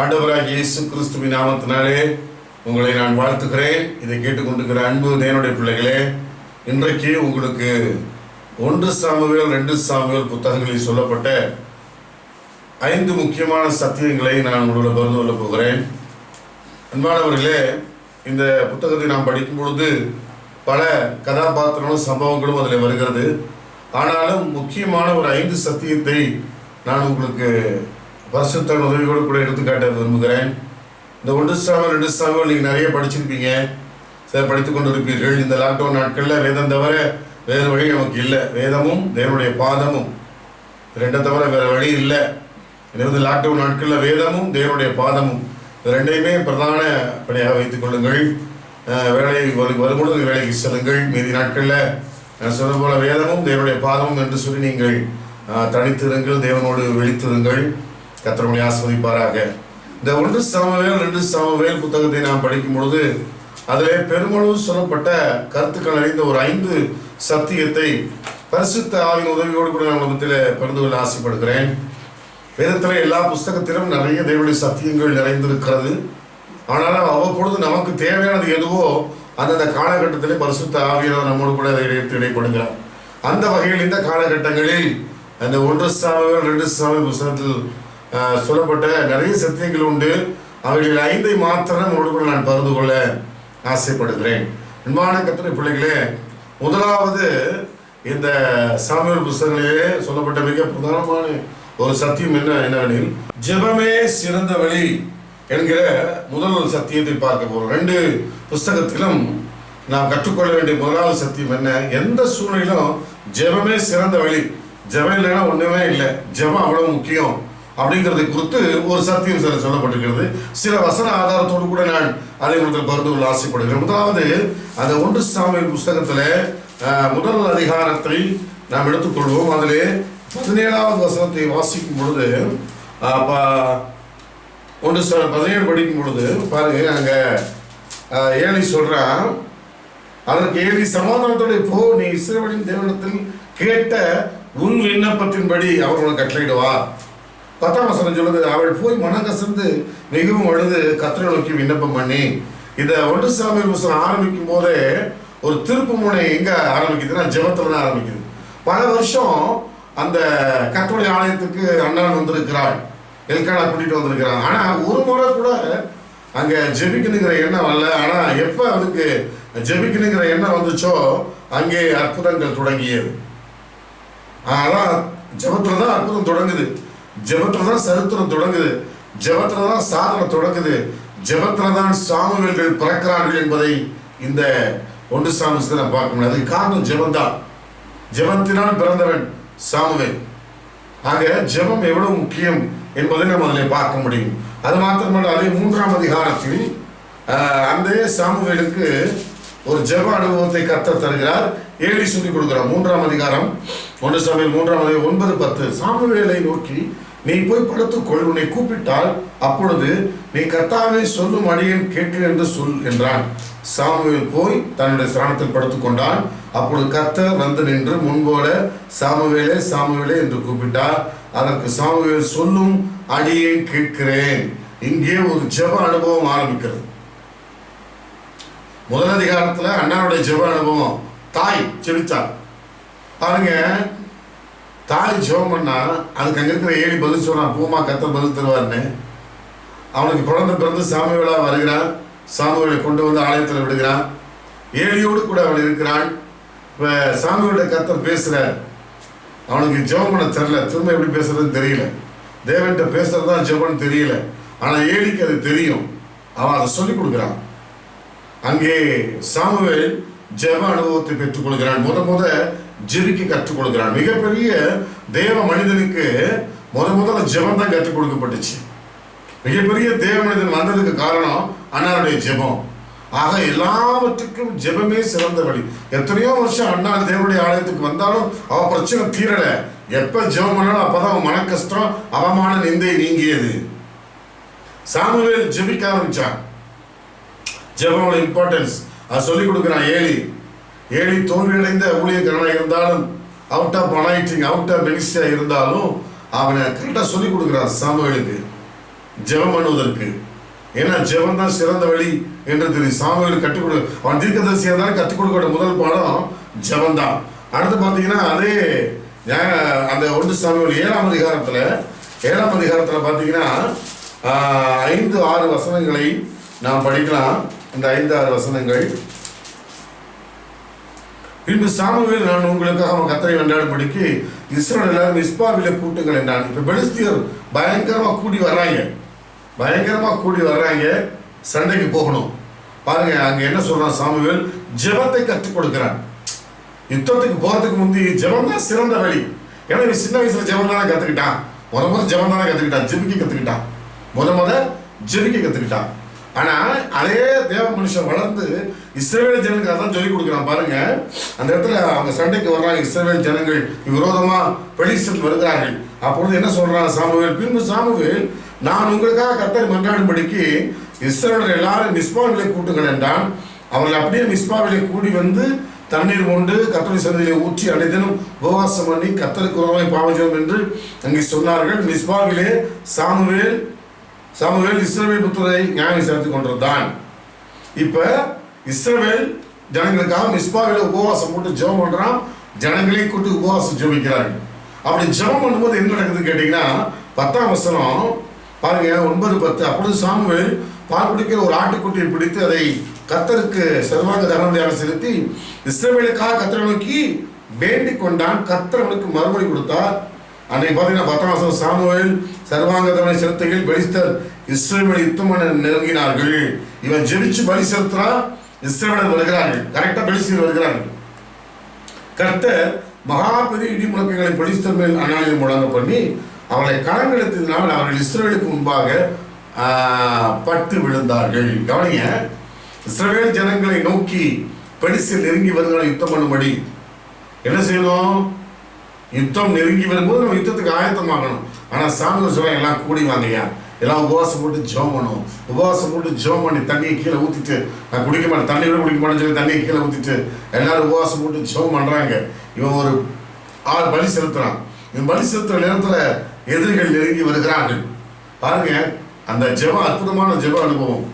ஆண்டவராகிய இயேசு கிறிஸ்துவின் நாமத்தினாலே உங்களை நான் வாழ்த்துகிறேன். இதை கேட்டுக்கொண்டிருக்கிற அன்பு தேவனுடைய பிள்ளைகளே, இன்றைக்கு உங்களுக்கு 1 சாமுவேல் 2 சாமுவேல் புத்தகங்களில் சொல்லப்பட்ட 5 முக்கியமான சத்தியங்களை நான் உங்களோட பகிர்ந்து கொள்ள போகிறேன். அன்பானவர்களே, இந்த புத்தகத்தை நாம் படிக்கும் பொழுது பல கதாபாத்திரங்களும் சம்பவங்களும் அதில் வருகிறது. ஆனாலும் முக்கியமான ஒரு 5 சத்தியத்தை நான் உங்களுக்கு பரிசுத்த உதவியோடு கூட எடுத்துக்காட்ட விரும்புகிறேன். இந்த 1 சாமுவேல் 2 சாமுவேல் நீங்கள் நிறைய படிச்சிருப்பீங்க, சார் படித்து கொண்டு இருப்பீர்கள். இந்த லாக்டவுன் நாட்களில் வேதம் தவிர வேறு வழி நமக்கு இல்லை. வேதமும் தேவனுடைய பாதமும் ரெண்டை தவிர வேறு வழி இல்லை. எனவே லாக்டவுன் நாட்களில் வேதமும் தேவனுடைய பாதமும் ரெண்டையுமே பிரதான பணியாக வைத்துக் கொள்ளுங்கள். வேலை வரும்பொழுது வேலைக்கு செல்லுங்கள். மீதி நாட்களில் நான் சொன்ன போல வேதமும் தேவனுடைய பாதமும் என்று சொல்லி நீங்கள் தனித்திருங்கள், தேவனோடு விழித்திருங்கள். கர்த்தர் ஆசீர்வதிப்பாராக. இந்த 1 சாமுவேல் 2 சாமுவேல் புத்தகத்தை நாம் படிக்கும் பொழுது அதிலே பெருமளவு சொல்லப்பட்ட கருத்துக்கள் அறிந்த ஒரு 5 சத்தியத்தை பரிசுத்த ஆவியின் உதவியோடு கூட நான் மத்தியில் பகிர்ந்து கொள்ள ஆசைப்படுகிறேன். வேதத்தில் எல்லா புஸ்தகத்திலும் நிறைய தேவனுடைய சத்தியங்கள் நிறைந்திருக்கிறது. ஆனாலும் அவ்வப்பொழுது நமக்கு தேவையானது எதுவோ அந்தந்த காலகட்டத்திலே பரிசுத்த ஆவியானவர் நம்மோடு கூட அதை எடுத்து இடைப்படுகிறார். அந்த வகையில் இந்த காலகட்டங்களில் அந்த 1 சாமுவேல் 2 சாமுவேல் புஸ்தகத்தில் சொல்லப்பட்ட நிறைய சத்தியங்கள் உண்டு. அவைகளில் 5 மாத்திரம் உங்களோடு கூட நான் பகிர்ந்து கொள்ள ஆசைப்படுகிறேன். அன்பான கர்த்தருடைய பிள்ளைகளே, முதலாவது இந்த சாமுவேல் புஸ்தகங்களிலே சொல்லப்பட்ட மிக பிரதானமான ஒரு சத்தியம் என்னவெனில், ஜெபமே சிறந்த வழி என்கிற முதல் சத்தியத்தை பார்க்க போகிறோம். 2 புஸ்தகத்திலும் நாம் கற்றுக்கொள்ள வேண்டிய முதலாவது சத்தியம் என்ன? எந்த சூழ்நிலையிலும் ஜெபமே சிறந்த வழி, ஜெபம் இல்லைன்னா ஒன்றுமே இல்லை, ஜெபம் அவ்வளவு முக்கியம் அப்படிங்கிறதை குறித்து ஒரு சத்தியம் சொல்லப்பட்டிருக்கிறது. சில வசன ஆதாரத்தோடு கூட நான் அதை உங்களுக்கு பகிர்ந்து கொள்ள ஆசைப்படுகிறேன். முதலாவது அந்த 1 சாமுவேல் புஸ்தகத்தில் முதல் அதிகாரத்தை நாம் எடுத்துக்கொள்வோம். அதிலே 17வது வசனத்தை வாசிக்கும் பொழுது 17 படிக்கும் பொழுது பாருங்க, அங்கே ஏலி சொல்றான். அதற்கு ஏலி சமாதானத்தோட போ, நீ இஸ்ரவேலின் தேவனிடத்தில் கேட்ட உன் விண்ணப்பத்தின்படி அவர் உனக்கு கட்டளையிடுவார். 10ஆம் வசனம் சொல்லுது, அவள் போய் மனங்கசந்து மிகவும் அழுது கர்த்தரை நோக்கி விண்ணப்பம் பண்ணி. இந்த 1 சாமுவேல் புஸ்தகம் ஆரம்பிக்கும் போதே ஒரு திருப்பு முனை எங்க ஆரம்பிக்குதுன்னா ஜெபத்துல தான் ஆரம்பிக்குது. பல வருஷம் அந்த கர்த்தருடைய ஆலயத்துக்கு அண்ணாள் வந்திருக்கிறாள், எல்கானா கூட்டிட்டு வந்திருக்கிறான். ஆனா ஒரு முறை கூட அங்க ஜெபிக்கணுங்கிற எண்ணம் வரல. ஆனா எப்ப அவனுக்கு ஜெபிக்கணுங்கிற எண்ணம் வந்துச்சோ அங்கே அற்புதங்கள் தொடங்கியது. அதான் ஜெபத்துல தான் அற்புதம் தொடங்குது, ஜெபத்துல தான் சரித்திரம் தொடங்குது, ஜெபத்துல தான் சாதனை தொடங்குது, ஜெபத்துல தான் சாமுவேல்கள் பிறக்கிறார்கள் என்பதை இந்த 1 சாமுவேல் நான் பார்க்க முடியாது. அதுக்கு காரணம் ஜெபம்தான். ஜெபத்தினால் பிறந்தவன் சாமுவேல். ஆக ஜெபம் எவ்வளவு முக்கியம் என்பதை நம்ம அதில் பார்க்க முடியும். அது மாத்திரமல்ல, அதே 3ஆம் அதிகாரத்தில் அந்த சாமுவேலுக்கு ஒரு ஜெப அனுபவத்தை கர்த்தர் தருகிறார். ஏலி சொல்லிக் கொடுக்கிறார். 3ஆம் அதிகாரம் 1 சாமுவேல் 3ஆம் அதிகாரம் 9-10. சாமுவேலை நோக்கி, நீ போய் படுத்துக்கொள், உன்னை கூப்பிட்டால் அப்பொழுது நீ கர்த்தாவே சொல்லும் அடியேன் கேட்கிறேன் என்று சொல் என்றான். சாமுவேல் போய் தன்னுடைய ஸ்தானத்தில் படுத்துக்கொண்டான். அப்பொழுது கர்த்தர் வந்து நின்று முன்போல சாமுவேலே சாமுவேலே என்று கூப்பிட்டார். அதற்கு சாமுவேல் சொல்லும் அடியேன் கேட்கிறேன். இங்கே ஒரு ஜெப அனுபவம் ஆரம்பிக்கிறது. முதல் அதிகாரத்துல அண்ணனுடைய ஜெப அனுபவம். தாய் ஜெபித்தார். பாருங்க, தாய் ஜெபம் பண்ணா அதுக்கு அங்க இருக்கிற ஏலி பதில் சொல்றான், பூமா கர்த்தர் பதில் தருவார்னு. அவனுக்கு குழந்தை பிறந்து சாமுவேலா வருகிறான். சாமுவேலை கொண்டு வந்து ஆலயத்தில் விடுகிறான். ஏலியோடு கூட அவன் இருக்கிறான். இப்போ சாமுவேலுடைய கர்த்தர் பேசுறார். அவனுக்கு ஜெபம் பண்ண தெரியல, திரும்ப எப்படி பேசுறதுன்னு தெரியல, தேவன்கிட்ட பேசுறதுதான் ஜெபம்னு தெரியல. ஆனா ஏலிக்கு அது தெரியும். அவன் அதை சொல்லிக் கொடுக்குறான். அங்கே சாமுவேல் ஜெப அனுபவத்தை பெற்றுக் கொள்கிறான். முத ஜெபிக்க கற்றுக் கொடுக்கிறான். மிகப்பெரிய தேவ மனிதனுக்கு முதல்ல ஜெபம் தான் கற்றுக் கொடுக்கப்பட்டுச்சு. மிகப்பெரிய தேவ மனிதன் வந்ததுக்கு காரணம் அண்ணாருடைய ஜெபம். ஆக எல்லாவற்றுக்கும் ஜெபமே சிறந்த வழி. எத்தனையோ வருஷம் அண்ணாள் தேவனுடைய ஆலயத்துக்கு வந்தாலும் அவ பிரச்சனை தீரல. எப்ப ஜெபம் பண்ணாலும் அப்பதான் அவன் மன கஷ்டம், அவமான நிந்தை நீங்கியது. சாமுவேல் ஜெபிக்க ஆரம்பிச்சான். ஜெபமோட இம்பார்ட்டன்ஸ் அதை சொல்லிக் கொடுக்குறான் ஏலி தோல்வியடைந்த ஊழியக்காரனாக இருந்தாலும், அவுட் ஆஃப் அனாயிட்டிங், அவுட் ஆஃப் மினிஸ்ட்ரியா இருந்தாலும் அவனை கரெக்டாக சொல்லிக் கொடுக்குறான் சாமுவேலுக்கு. ஜெபம் பண்ணுவதற்கு. ஏன்னா ஜெபம் தான் சிறந்த வழி என்று தெரியும். சாமுவேல் கற்றுக் கொடு, அவன் தீர்க்கதரிசியாக தான் கற்றுக் கொடுக்கிற முதல் பாடம் ஜெபம் தான். அடுத்து பார்த்தீங்கன்னா அதே அந்த 1 சாமுவேல் 7ஆம் அதிகாரத்தில் பார்த்தீங்கன்னா 5-6 வசனங்களை நாம் படிக்கலாம். இந்த 5-6 வசனங்கள். பின்பு சாமுவேல், நான் உங்களுக்காக கர்த்தரை கொண்டாடும்படிக்கு இஸ்ரவேல் எல்லாரும் மிஸ்பாவிலே கூட்டுங்கள் என்றான். இப்போ பெலிஸ்தியர் பயங்கரமாக கூடி வர்றாங்க, சண்டைக்கு போகணும். பாருங்க, அங்க என்ன சொல்றான் சாமுவேல், ஜெபத்தை கற்றுக் கொடுக்கிறான். யுத்தத்துக்கு போறதுக்கு முந்தி ஜெபம் தான் சிறந்த வழி. ஏன்னா சின்ன வயசுல ஜெபம் தானே கத்துக்கிட்டான், ஜெபம் தானே கத்துக்கிட்டான், ஜெபிக்க கத்துக்கிட்டான். ஆனா அதே தேவ மனுஷன் வளர்ந்து இஸ்ரவேல் ஜனங்களுக்கு அதான் சொல்லி கொடுக்குறான். பாருங்க, அந்த இடத்துல அவங்க சண்டைக்கு வர்றாங்க, இஸ்ரவேல் ஜனங்கள் விரோதமா பெலிஸ்தர் வருகிறார்கள். அப்பொழுது என்ன சொல்றான் சாமுவேல், பின்பு சாமுவேல், நான் உங்களுக்காக கர்த்தரை மன்றாடும்படிக்கு இஸ்ரவேலர் எல்லாரும் மிஸ்பாவிலே கூட்டுங்கள் என்றான். அவர்கள் அப்படியே மிஸ்பாவிலே கூடி வந்து தண்ணீர் கொண்டு கர்த்தருடைய சந்நிதியிலே ஊற்றி அனைத்தினும் உபவாசம் பண்ணி கர்த்தருக்கு விரோதமாய் பாவம் செய்வோம் என்று அங்கே சொன்னார்கள். மிஸ்பாவிலே சாமுவேல் இஸ்ரவேல் புத்திரரை நியாயம் விசாரித்துக் கொண்டிருந்தான். இப்ப இஸ்ரவேல் ஜனங்களுக்காக மிஸ்பாவிலே உபவாசம் போட்டு ஜெபம் பண்றான். ஜனங்களையும் கூட்டு உபவாசம் ஜெபிக்கிறார்கள். அப்படி ஜெபம் பண்ணும்போது என்ன நடக்குதுன்னு கேட்டீங்கன்னா 10ஆம் வசனம் பாருங்க, 9-10. அப்பொழுது சாமுவேல் பால் குடிக்கிற ஒரு ஆட்டுக்குட்டியை பிடித்து அதை கர்த்தருக்கு சர்வாங்க தகவலையாக செலுத்தி இஸ்ரவேலுக்காக கர்த்தரை நோக்கி வேண்டிக் கொண்டான். கர்த்தர் அவனுக்கு மறுமொழி கொடுத்தார். அன்னைக்கு பார்த்தீங்கன்னா 10ஆம் வசனம், சாமுவேல் சர்வாங்க தகவலை செலுத்துகையில் பெலிஸ்தர் இஸ்ரவேல் யுத்தம் பண்ண நெருங்கினார்கள். இவன் ஜெபிச்சு பலி செலுத்தினா இஸ்ரவேலர் வருகிறார்கள், கரெக்டா பெலிஸ்தர் வருகிறார்கள். கர்த்தர் மகா பெரிய இடி முழக்கங்களை பெலிஸ்தர் மேல் அந்நாளில் முழங்க பண்ணி அவர்களை கலங்கெடுத்ததினால் அவர்கள் இஸ்ரவேலுக்கு முன்பாக பட்டு விழுந்தார்கள். கவனிங்க, இஸ்ரவேல் ஜனங்களை நோக்கி பெலிஸ்தர் நெருங்கி வருகிறார்கள் யுத்தம் பண்ணும்படி. என்ன செய்யணும்? யுத்தம் நெருங்கி வரும்போது நம்ம யுத்தத்துக்கு ஆயத்தமாகணும். ஆனா சாமுவேல் சொல்ல, எல்லாம் கூடி வாங்கய்யா, எல்லாம் உபவாசம் போட்டு ஜெபம் பண்ணும். உபவாசம் போட்டு ஜெபம் பண்ணி தண்ணியை கீழே ஊற்றிட்டு, நான் குடிக்க மாட்டேன், தண்ணி கூட குடிக்க மாட்டேன்னு சொல்லி தண்ணியை கீழே ஊற்றிட்டு எல்லாரும் உபவாசம் போட்டு ஜெபம் பண்ணுறாங்க. இவன் ஒரு ஆள் பலி செலுத்துறான். இவன் பலி செலுத்துற நேரத்தில் எதிரிகள் நெருங்கி வருகிறார்கள். பாருங்க, அந்த ஜெபம் அற்புதமான ஜெப அனுபவம்.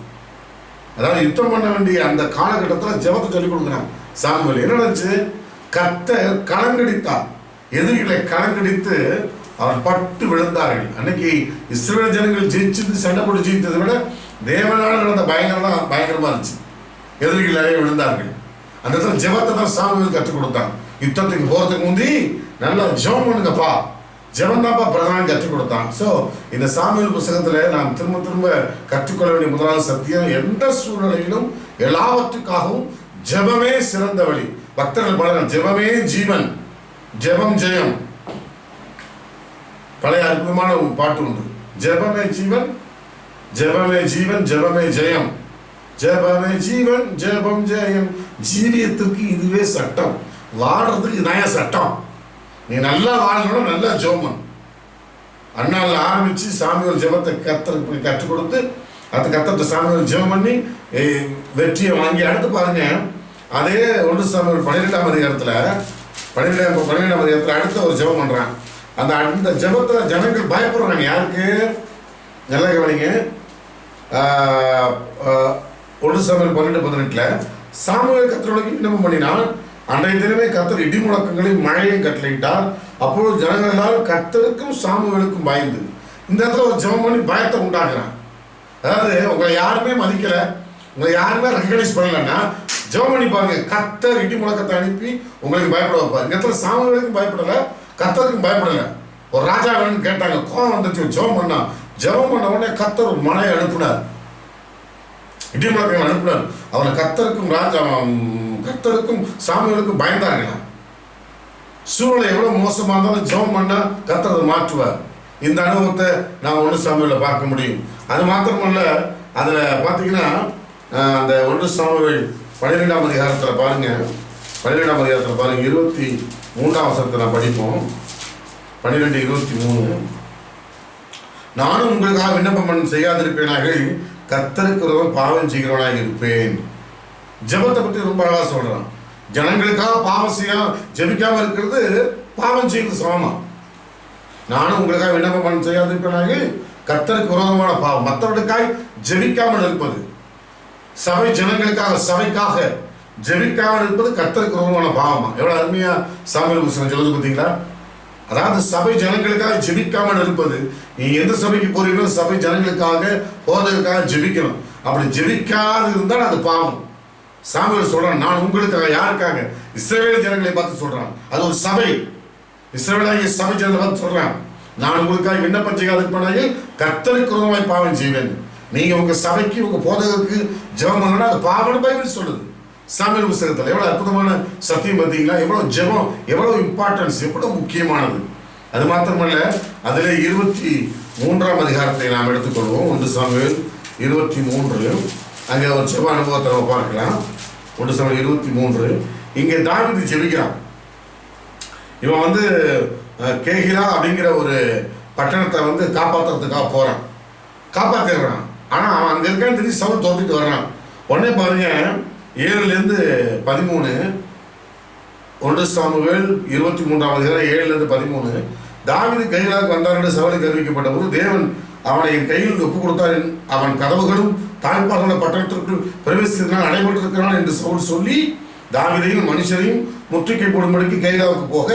அதாவது யுத்தம் பண்ண வேண்டிய அந்த காலகட்டத்தில் ஜெபத்தை சொல்லிக் கொடுக்குறான் சாமுவேல். என்ன நடந்துச்சு? கர்த்தர் கலங்கடித்தார், எதிரிகளை கலங்கடித்து அவர் பட்டு விழுந்தார்கள். அன்னைக்கு இஸ்ரவேல் ஜனங்கள் ஜெயிச்சது, சண்டை போட்டு ஜெயித்ததை விட தேவனால் நடந்த பயங்கரமா இருந்துச்சு. எதிரிகள் நிறைய விழுந்தார்கள். அந்த இடத்துல ஜெபத்தை தான் சாமுவேல் கற்றுக் கொடுத்தான். யுத்தத்துக்கு போறதுக்கு முந்தி நல்லா ஜெபம் பண்ணுங்கப்பா, ஜெபம் தான்ப்பா பிரதானம் கற்றுக் கொடுத்தான். ஸோ இந்த சாமுவேல் புத்தகத்துல நாம் திரும்ப திரும்ப கற்றுக்கொள்ள வேண்டிய முதலாவது சத்தியம், எந்த சூழ்நிலையிலும் எல்லாவற்றுக்காகவும் ஜெபமே சிறந்த வழி. பக்தர்கள் பாடல், ஜெபமே ஜீவன், ஜெபம் ஜெயம். பழைய அற்புதமான ஒரு பாட்டு உண்டு, ஜெபமே ஜீவன், ஜெபமே ஜீவன், ஜெபமே ஜெயம், ஜெபமே ஜீவன், ஜெபம் ஜெயம். ஜீவியத்துக்கு இதுவே சட்டம், வாடுறதுக்கு இதான் சட்டம். நீ நல்லா வாழணும், நல்லா ஜெபம். அண்ணால ஆரம்பிச்சு சாமுவேல் ஜெபத்தை கர்த்தருக்கு கற்றுக் கொடுத்து அந்த கர்த்தர்ட்ட சாமுவேல் ஜெபம் பண்ணி வெற்றியை வாங்கி. அடுத்து பாருங்க, அதே 1 சாமுவேல் 12ஆம் அதிகாரத்தில் அடுத்த ஒரு ஜெபம் பண்றான். அந்த ஜெபத்தில் ஜனங்கள் பயப்படுறாங்க. யாருக்கு? நல்லா கவனிங்க. 1 சாமுவேல் 12-18 சாமுவேல் கர்த்தருக்கு விண்ணப்பம் பண்ணினான். அன்றைய தினமே கர்த்தர் இடி முழக்கங்களையும் மழையும் கட்டளையிட்டார். அப்பொழுது ஜனங்கள் எல்லாரும் கர்த்தருக்கும் சாமுவேலுக்கும் பயந்து. இந்த இடத்துல ஒரு ஜெபம் பண்ணி பயத்தை உண்டாக்குறான். அதாவது உங்களை யாருமே மதிக்கல, உங்களை யாருமே ரெகனைஸ் பண்ணலன்னா ஜெபம் பண்ணி பாருங்க, கர்த்தர் இடி முழக்கத்தை அனுப்பி உங்களுக்கு பயப்பட வைப்பார். இந்த இடத்துல சாமுவேலுக்கும் பயப்படலை, கர்த்தருக்கும் பயப்படலை. ஒரு ராஜா வேணும்னு கேட்டாங்க, கோவம் வந்துச்சு, ஜெபம் பண்ண உடனே கர்த்தர் ஒரு மழையை அனுப்புனார், இடி முழக்கங்கள் அனுப்புனார். அவனை கர்த்தருக்கும் சாமுவேலுக்கும் பயந்தார்களா. சூழ்நிலை எவ்வளவு மோசமா இருந்தாலும் ஜெபம் பண்ணா கர்த்தர் மாற்றுவார். இந்த அனுபவத்தை நாம் 1 சாமுவேல்ல பார்க்க முடியும். அது மாத்திரமல்ல, அதுல பாத்தீங்கன்னா அந்த 1 சாமுவேல் 12ஆம் அதிகாரத்துல பாருங்க, 12ஆம் அதிகாரத்துல பாருங்க, 23ஆம் வசனத்தை நான் படிப்போம். 12:23. நானும் உங்களுக்காக விண்ணப்பம் செய்யாதிருப்பேனாக, கர்த்தருக்கு விரோதம் பாவம் செய்கிறவனாக இருப்பேன். ஜெபத்தை பற்றி ரொம்ப அழகா சொல்றான். ஜனங்களுக்காக பாவம் செய்ய ஜெபிக்காம இருக்கிறது பாவம் செய்வது சமமா. நானும் உங்களுக்காக விண்ணப்பம் செய்யாதிருப்பேனாக கர்த்தருக்கு விரோதமான பாவம். மற்றவர்களுக்காய் ஜெபிக்காமல் இருப்பது, சபை ஜனங்களுக்காக சபைக்காக ஜெபிக்காமல் இருப்பது கர்த்தருக்கு விரோதமான பாவமா? எவ்வளவு அருமையா சாமுவேல் புத்தகம் சொல்லுது பார்த்தீங்களா? அதாவது சபை ஜனங்களுக்காக ஜெபிக்காமல் இருப்பது. நீ எந்த சபைக்கு போறீங்களோ சபை ஜனங்களுக்காக போதற்காக ஜெபிக்கணும். அப்படி ஜெபிக்காது இருந்தால் அது பாவம். சாமுவேல் சொல்றான், நான் உங்களுக்காக. யாருக்காக? இஸ்ரவேல் ஜனங்களை பார்த்து சொல்றான். அது ஒரு சபை, இஸ்ரவேலாகிய சபை ஜனங்களை பார்த்து சொல்றான், நான் உங்களுக்காக விண்ணப்பம் செய்யாதிருப்பேனாக கர்த்தருக்கு விரோதமாய் பாவம் செய்வேன். நீங்க உங்க சபைக்கு உங்க போதகருக்கு ஜெபம் பண்ணா அது பாவம்னு பைபிள் சொல்லுது. சாமுவேல் புத்தகத்தில் எவ்வளவு அற்புதமான சத்தியம் பார்த்தீங்களா? எவ்வளவு ஜெபம், எவ்வளவு இம்பார்ட்டன்ஸ், எவ்வளவு முக்கியமானது. அது மாத்திரமல்ல, அதிலே 23ஆம் அதிகாரத்தை நாம் எடுத்துக்கொள்வோம். 1 சாமுவேல் 23. அங்கே ஒரு ஜெப அனுபவத்தை நம்ம பார்க்கலாம். 1 சாமுவேல் 23. இங்கே தாவீது ஜெபிக்கிறான். இவன் வந்து கேகிலா அப்படிங்கிற ஒரு பட்டணத்தை காப்பாற்றுறதுக்காக போறான், காப்பாற்றிடுறான். ஆனால் அவன் அங்கே இருக்கான்னு தெரிஞ்சு சவுல் தோற்றிட்டு வர்றான். உடனே பாருங்க, 7லேருந்து 13, 1 சாமுவேல் 23ஆம் அதிகாரம் 7லேருந்து 13. தாவீது கையிலாக்கு வந்தார் என்று சவுலுக்கு அறிவிக்கப்பட்ட போது தேவன் அவனை என் கையில் ஒப்புக் கொடுத்தார். அவன் கதவுகளும் தாழ்பார்ந்த பட்டணத்திற்குள் பிரவேசித்தனால் அடைபட்டிருக்கிறான் என்று சவுல் சொல்லி தாவீதையும் மனுஷரையும் முற்றுகை போடும்படிக்கு கைலாவுக்கு போக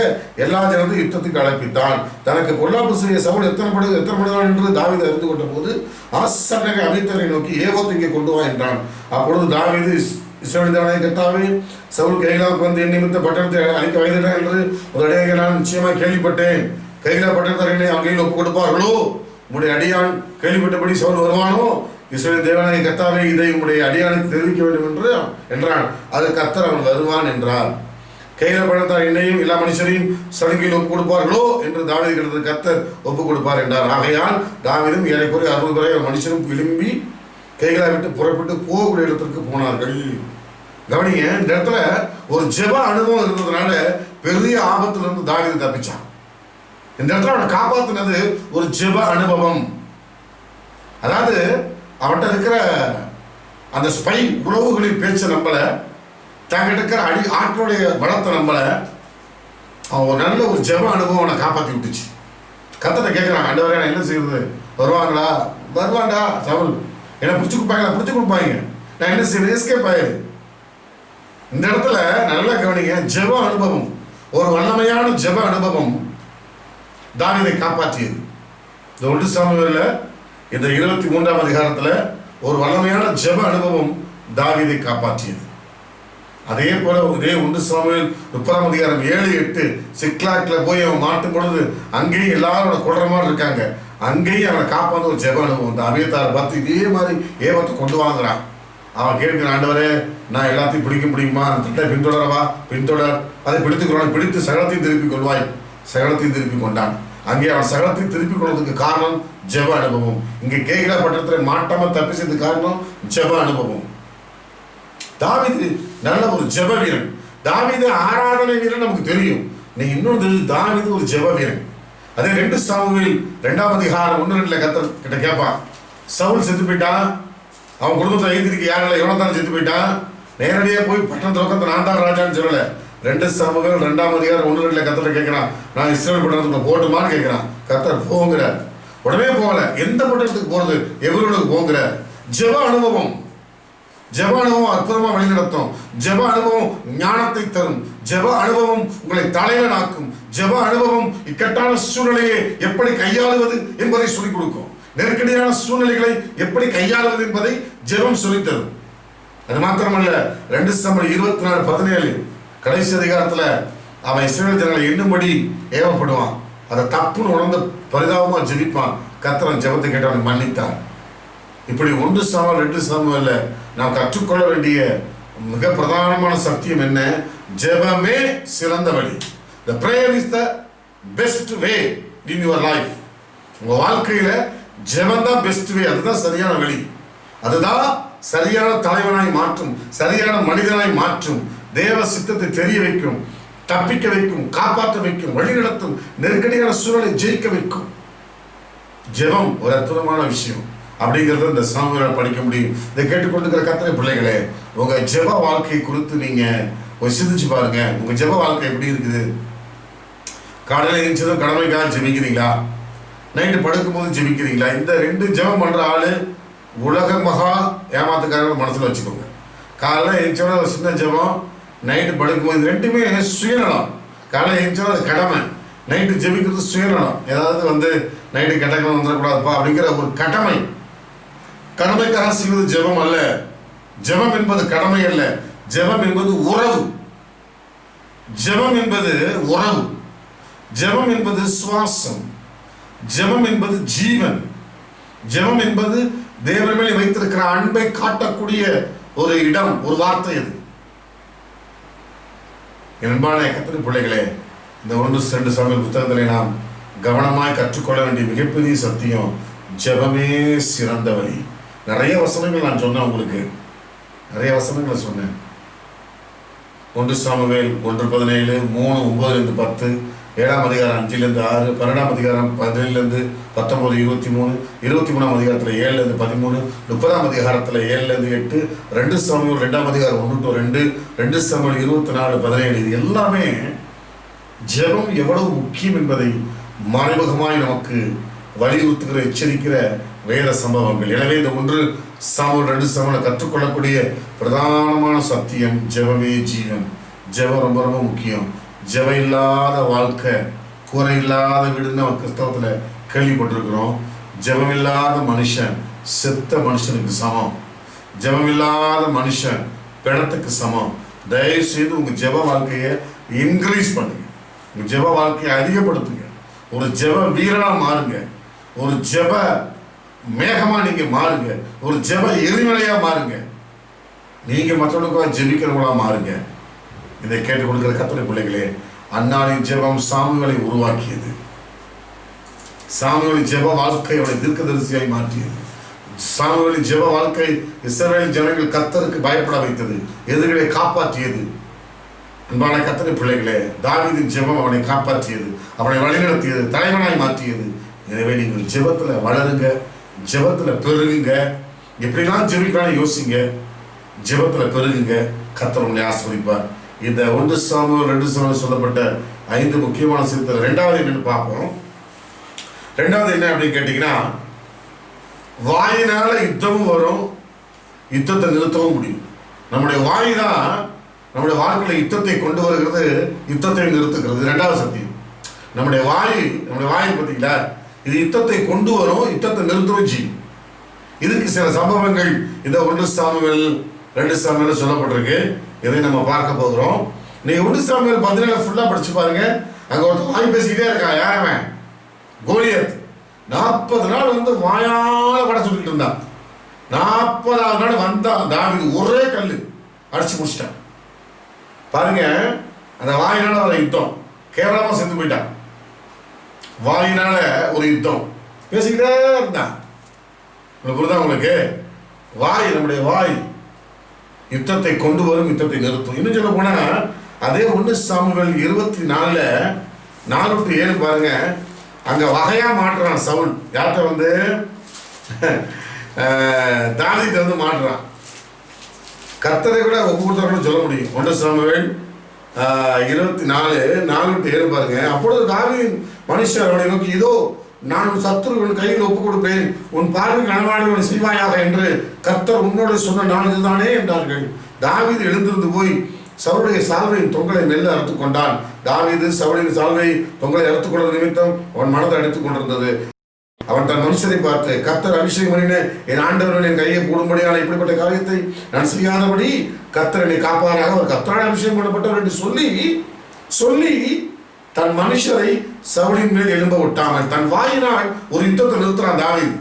எல்லா ஜனத்தையும் யுத்தத்துக்கு அழைப்பித்தான். தனக்கு பொல்லாப்பு செய்ய சவுல் எத்தனை படுவான் என்று தாவீது அறிந்து கொண்ட போது ஆசாரியனாகிய அபியத்தாரை நோக்கி ஏபோத் இங்கே கொண்டு வா என்றான். அப்பொழுது தாவீது, இஸ்ரவேலின் கர்த்தாவே, சவுல் கைலாவுக்கு வந்து என் நிமித்த பட்டணத்தை அழிக்க வைத்தார் என்று ஒரு அடியாக நான் நிச்சயமாக கேள்விப்பட்டேன். கைலா பட்டணத்தாரை அங்கேயும் ஒப்புக் கொடுப்பார்களோ? உம்முடைய அடியான் கேள்விப்பட்டபடி சவுல் வருவானோ? இஸ்ரவேலின் தேவனாகிய கர்த்தாவே, இதை உம்முடைய அடியானுக்கு தெரிவிக்க வேண்டும் என்றான். அது கர்த்தர் அவன் வருவான் என்றார். கையில பட்டணத்தார் என்னையும் எல்லா மனுஷரையும் சடுங்கில் ஒப்புக் கொடுப்பார்களோ என்று தாவீது கேட்டது. கர்த்தர் ஒப்புக் கொடுப்பார் என்றார். ஆகையால் தாவீதும் ஏறக்குறைய 60 பேரை மனுஷரும் விரும்பி கைகளை விட்டு புறப்பட்டு போகக்கூடிய இடத்திற்கு போனார்கள். கவனிங்க, இந்த இடத்துல ஒரு ஜெப அனுபவம் இருந்ததுனால பெரிய ஆபத்திலிருந்து தாவீது தப்பிச்சான். இந்த இடத்துல அவனை காப்பாற்றினது ஒரு ஜெப அனுபவம். அதாவது அவன்கிட்ட இருக்கிற அந்த ஸ்பை உறவுகளின் பேச்சை நம்பல, தங்கிட்ட இருக்கிற ஆட்களுடைய பலத்தை நம்பல. அவன் நல்ல ஒரு ஜெப அனுபவம் அவனை காப்பாற்றி விட்டுச்சு. கர்த்தரை கேட்குறான், ஆண்டவரே நான் என்ன செய்யறது? வருவாங்களா? வருவாண்டா. சவுல் என்னை பிடிச்சி கொடுப்பாங்க, நான் என்ன செய்யறது? எஸ்கேப் ஆயிரு. இந்த இடத்துல நல்லா கவனிங்க, ஜெப அனுபவம், ஒரு வல்லமையான ஜெப அனுபவம் தாவீதை காப்பாற்றியது. இந்த 1 சாமுவேல்ல இந்த 23ஆம் அதிகாரத்தில் ஒரு வல்லமையான ஜெப அனுபவம் தாவீதை காப்பாற்றியது. அதே போல இதே 1 சாமுவேல் 30ஆம் அதிகாரம் 7, 8 சிக்லாக்ல போய் அவன் மாட்டும் பொழுது அங்கேயும் எல்லாரோட கொள்ற மாதிரி இருக்காங்க. அங்கேயும் அவனை காப்பாற்ற ஒரு ஜெப அனுபவம். அபியத்தாரை பார்த்து இதே மாதிரி ஏவத்தை கொண்டு வாங்குறான். அவன் கேட்கிறான், ஆண்டவரே நான் எல்லாத்தையும் பிடிக்க முடியுமா? அந்த திட்டத்தை பின்தொடரவா? பின்தொடர், அதை பிடித்துக்கொள்வான். பிடித்து சகலத்தையும் திருப்பி கொள்வாய். சகலத்தையும் திருப்பி கொண்டான். அங்கே அவன் சகலத்தையும் திருப்பி கொள்வதற்கு காரணம் ஜெப அனுபவம். இங்கே கேகிலா பட்டணத்தில் மாட்டாம தப்பி செய்தது காரணம் ஜெப அனுபவம். தாவீது நல்ல ஒரு ஜெப வீரன். தாவீது ஆராதனை வீரன் நமக்கு தெரியும். நீங்க இன்னொன்று தெரிஞ்சு, தாவீது ஒரு ஜெப வீரன். அதே 2 சாமுவேல் 2ஆம் அதிகாரம் 1-2 கர்த்தர் கிட்ட கேட்பான், சவுல் செத்து போயிட்டான், அவன் குடும்பத்தை ஐந்திரிக்கு யாரில் யோனத்தான் செத்து போயிட்டான். நேரடியாக போய் பட்டணத்தில் உட்காந்து நான் தான் ராஜான்னு சொல்லலை. 2 சாமுவேல் 2ஆம் அதிகாரம் 1-2 கர்த்தர் கேட்கிறான், நான் இஸ்ரவேல் பட்டணத்துக்கு போட்டுமான்னு கேட்கிறான். கர்த்தர் போங்கிறார். உடனே போகல. எந்த பட்டணத்துக்கு போறது? எவரோனுக்கு போங்கிறார். ஜெப அனுபவம். ஜெப அனுபவம் அற்புதமா வழிநடத்தும். ஜெப அனுபவம் ஞானத்தை தரும். ஜெப அனுபவம் உங்களை தலைவனாக்கும். ஜெப அனுபவம் இக்கட்டான சூழ்நிலையை எப்படி கையாளுவது என்பதை சொல்லிக் கொடுக்கும். நெருக்கடியான சூழ்நிலைகளை எப்படி கையாளுவது என்பதை ஜெபம் சொல்லித் தரும். அது மாத்திரமல்ல, 2 சாமுவேல் 24:17 கடைசி அதிகாரத்தில் அவன் இஸ்ரவேல் ஜனங்களை எண்ணும்படி ஏவப்படுவான். அதை தப்புன்னு உணர்ந்து பரிதாபமா ஜெபிப்பான். கர்த்தர் ஜெபத்தை கேட்டவனை மன்னித்தார். இப்படி 1 சாமுவேல் 2 சாமுவேல்ல நாம் கற்றுக்கொள்ள வேண்டிய மிக பிரதானமான சத்தியம் என்ன? ஜெபமே சிறந்த வழி. The prayer is the best way in your life. உங்க வாழ்க்கையில ஜெபம் தான் பெஸ்ட் வே. அதுதான் சரியான வழி. அதுதான் சரியான தலைவனாய் மாற்றும், சரியான மனிதனாய் மாற்றும், தேவ சித்தத்தை தெரிய வைக்கும், தப்பிக்க வைக்கும், காப்பாற்ற வைக்கும், வழி நடத்தும், நெருக்கடியான சூழலை ஜெயிக்க வைக்கும். ஜெபம் ஒரு அற்புதமான விஷயம். அப்படிங்கிறத இந்த சாமுவேல் படிக்க முடியும். இதை கேட்டுக்கொண்டிருக்கிற கர்த்தருடைய பிள்ளைகளே, உங்க ஜெப வாழ்க்கை குறித்து நீங்க சிந்திச்சு பாருங்க. உங்க ஜெப வாழ்க்கை எப்படி இருக்குது? காலையில் எழுந்ததும் கடமைக்காக ஜெபிக்கிறீங்களா? நைட்டு படுக்கும்போது ஜெபிக்கிறீங்களா? இந்த 2 ஜெபம் பண்ணுற ஆள் உலக மகா ஏமாத்துக்காரங்க மனசில் வச்சுக்கோங்க. காலையில் எழுந்தோட ஒரு சின்ன ஜெபம், நைட்டு படுக்கும்போது, 2மே சுயநலம். காலையில் எழுந்தோட அது கடமை, நைட்டு ஜெபிக்கிறது சுயநலம். ஏதாவது நைட்டு கெட்டக்கிழமை வந்துடக்கூடாதுப்பா அப்படிங்கிற ஒரு கடமை. கடமைக்காக செய்வது ஜெபம் அல்ல. ஜெபம் என்பது கடமை அல்ல. ஜெபம் என்பது உறவு. ஜெபம் என்பது உறவு. ஜெபம் என்பது சுவாசம். ஜெபம் என்பது ஜீவன். ஜெபம் என்பது தேவன் மேல் வைத்திருக்கிற அன்பை காட்டக்கூடிய ஒரு இடம், ஒரு வார்த்தை. அது அன்பான கர்த்தருடைய பிள்ளைகளே, இந்த 1-2 சாமுவேல் புத்தகத்திலே நாம் கவனமாய் கற்றுக்கொள்ள வேண்டிய மிகப்பெரிய சத்தியம், ஜெபமே சிறந்த வழி. நிறைய வசனங்கள் நான் சொன்னேன், உங்களுக்கு நிறைய வசனங்களை சொன்னேன். 1 சாமுவேல் 1:17, 3:9-10, 7ஆம் அதிகாரம் 5-6, 12ஆம் அதிகாரம் 17-19, 23, 23ஆம் அதிகாரத்தில் 7-13, 30ஆம் அதிகாரத்தில் 7-8, 2 சாமுவேல் 2ஆம் அதிகாரம் 1-2, 2 சாமுவேல் 24-17. இது எல்லாமே ஜெபம் எவ்வளவு முக்கியம் என்பதை மறைமுகமாய் நமக்கு வலியுறுத்துகிற, எச்சரிக்கிற வேத சம்பவங்கள். எனவே இந்த 1 சாமுவேல் 2 சாமுவேல் கற்றுக்கொள்ளக்கூடிய பிரதானமான சத்தியம், ஜெபமே ஜீவன். ஜெபம் ரொம்ப ரொம்ப முக்கியம். ஜெபம் இல்லாத வாழ்க்கை, குறை இல்லாத வீடுன்னு நம்ம கிறிஸ்தவத்தில் கேள்விப்பட்டிருக்கிறோம். ஜெபம் இல்லாத மனுஷன் செத்த மனுஷனுக்கு சமம். ஜெபம் இல்லாத மனுஷன் பிணத்துக்கு சமம். தயவு செய்து உங்கள் ஜெப வாழ்க்கையை இன்க்ரீஸ் பண்ணுங்க. உங்கள் ஜெப வாழ்க்கையை அதிகப்படுத்துங்க. ஒரு ஜெப வீரனா மாறுங்க. ஒரு ஜெப மேகமா நீங்க மாறுங்க. ஒரு ஜெப எரிமலையா மாறுங்க. நீங்க மற்றவங்களுக்காக ஜெபிக்கிறவங்களா மாறுங்க. இதை கேட்டுக் கொடுக்கிற கர்த்தருடைய பிள்ளைகளே, அன்னாளின் ஜெபம் சாமுவேலை உருவாக்கியது. சாமுவேலின் ஜெப வாழ்க்கை அவனை தீர்க்கதரிசியாய் மாற்றியது. சாமுவேலின் ஜெப வாழ்க்கை இஸ்ரவேல் ஜனங்கள் கர்த்தருக்கு பயப்பட வைத்தது, எதிரிகளை காப்பாற்றியது. அன்பான கர்த்தருடைய பிள்ளைகளே, தாவீதின் ஜெபம் அவனை காப்பாற்றியது, அவனை வழிநடத்தியது, தலைவனாய் மாற்றியது. எனவே நீங்கள் ஜெபத்தில் வளருங்க, ஜெபத்தில் பெருகுங்க. எப்படிலாம் ஜெபிக்கலாம்னு யோசிங்க. ஜெபத்தில் பெருகுங்க. கர்த்தர் உங்களை ஆசீர்வதிப்பார். இந்த 1 சாமுவேல் 2 சாமுவேல் சொல்லப்பட்ட 5 முக்கியமான சீர்திருத்தம். 2வது என்னன்னு பார்ப்போம். 2வது என்ன அப்படின்னு கேட்டீங்கன்னா, வாயினால யுத்தமும் வரும், யுத்தத்தை நிறுத்தவும் முடியும். நம்முடைய வாய் தான் நம்முடைய வாழ்க்கையில் யுத்தத்தை கொண்டு வருகிறது, யுத்தத்தை நிறுத்துகிறது. 2வது சத்தியம். நம்முடைய வாய் பார்த்தீங்களா, இது யுத்தத்தை கொண்டு வரும், யுத்தத்தை நிறுத்தவும் செய்யும். இதுக்கு சில சம்பவங்கள் இந்த 1 சாமுவேல் 2 சாமுவேல் சொல்லப்பட்டிருக்கு. இதை நம்ம பார்க்க போகிறோம். நீங்க 1 சாமுவேல் 17 ஃபுல்லா படிச்சு பாருங்க. அங்க ஒருத்தர் வாய் பேசிக்கிட்டே இருக்கான். யாருமே கோலியத் 40 நாள் வாயால பட சொல்லிட்டு இருந்தான். 40ஆவது நாள் வந்தான் தாவீது, ஒரே கல்லு அடிச்சு முடிச்சிட்டான். பாருங்க, அந்த வாயினால ஒரு யுத்தம், கேவலமா செத்து போயிட்டான். வாயினால ஒரு யுத்தம் பேசிக்கிட்டே இருந்தான். புரியுதா உங்களுக்கு? வாய், நம்முடைய வாய் யுத்தத்தை கொண்டு வரும், யுத்தத்தை நிறுத்தும். இன்னும் சொல்ல போனா அதே 1 சாமுவேல் 24 4-7 பாருங்க. அங்க வகையா மாற்றுறான் சவுல். யார்கிட்ட தாவீதை மாற்றுறான். கர்த்தரை கூட ஒப்பு கொடுத்தாருன்னு சொல்ல முடியும். 1 சாமுவேல் 24 4-7 பாருங்க. அப்பொழுது தாவீது மனுஷர் அவனை நோக்கி, இதோ நான் உன் சத்துருவின் கையில் ஒப்பு கொடுப்பேன், உன் பார்வைக்கு நலமானவனை செய்வாயாக என்று கர்த்தர் உன்னோடு சொன்ன நாள் இதுதானே என்றார்கள். தாவீது எழுந்திருந்து போய் சவுளுடைய சால்வையின் தொங்கலை மெல்ல அறுத்துக் கொண்டான். தாவீது சவுலின் சால்வை தொங்கலை அறுத்துக் கொண்ட நிமித்தம் அவன் மனதை அடித்துக் கொண்டிருந்தது. அவன் தன் மனுஷரை பார்த்து, கர்த்தர் அபிஷேகம் பண்ணின என் ஆண்டவர்கள் என் கையை போடும்படியான இப்படிப்பட்ட காரியத்தை நான் செய்யாதபடி கர்த்தர் என்னை காப்பாராக, அவர் கர்த்தரால் அபிஷேகம் பண்ணப்பட்டவர் என்று சொல்லி தன் மனுஷரை சவுலின் மேல் எழும்ப விட்டாமல் தன் வாயினால் ஒரு யுத்தத்தை நிறுத்துறான் தாவீது.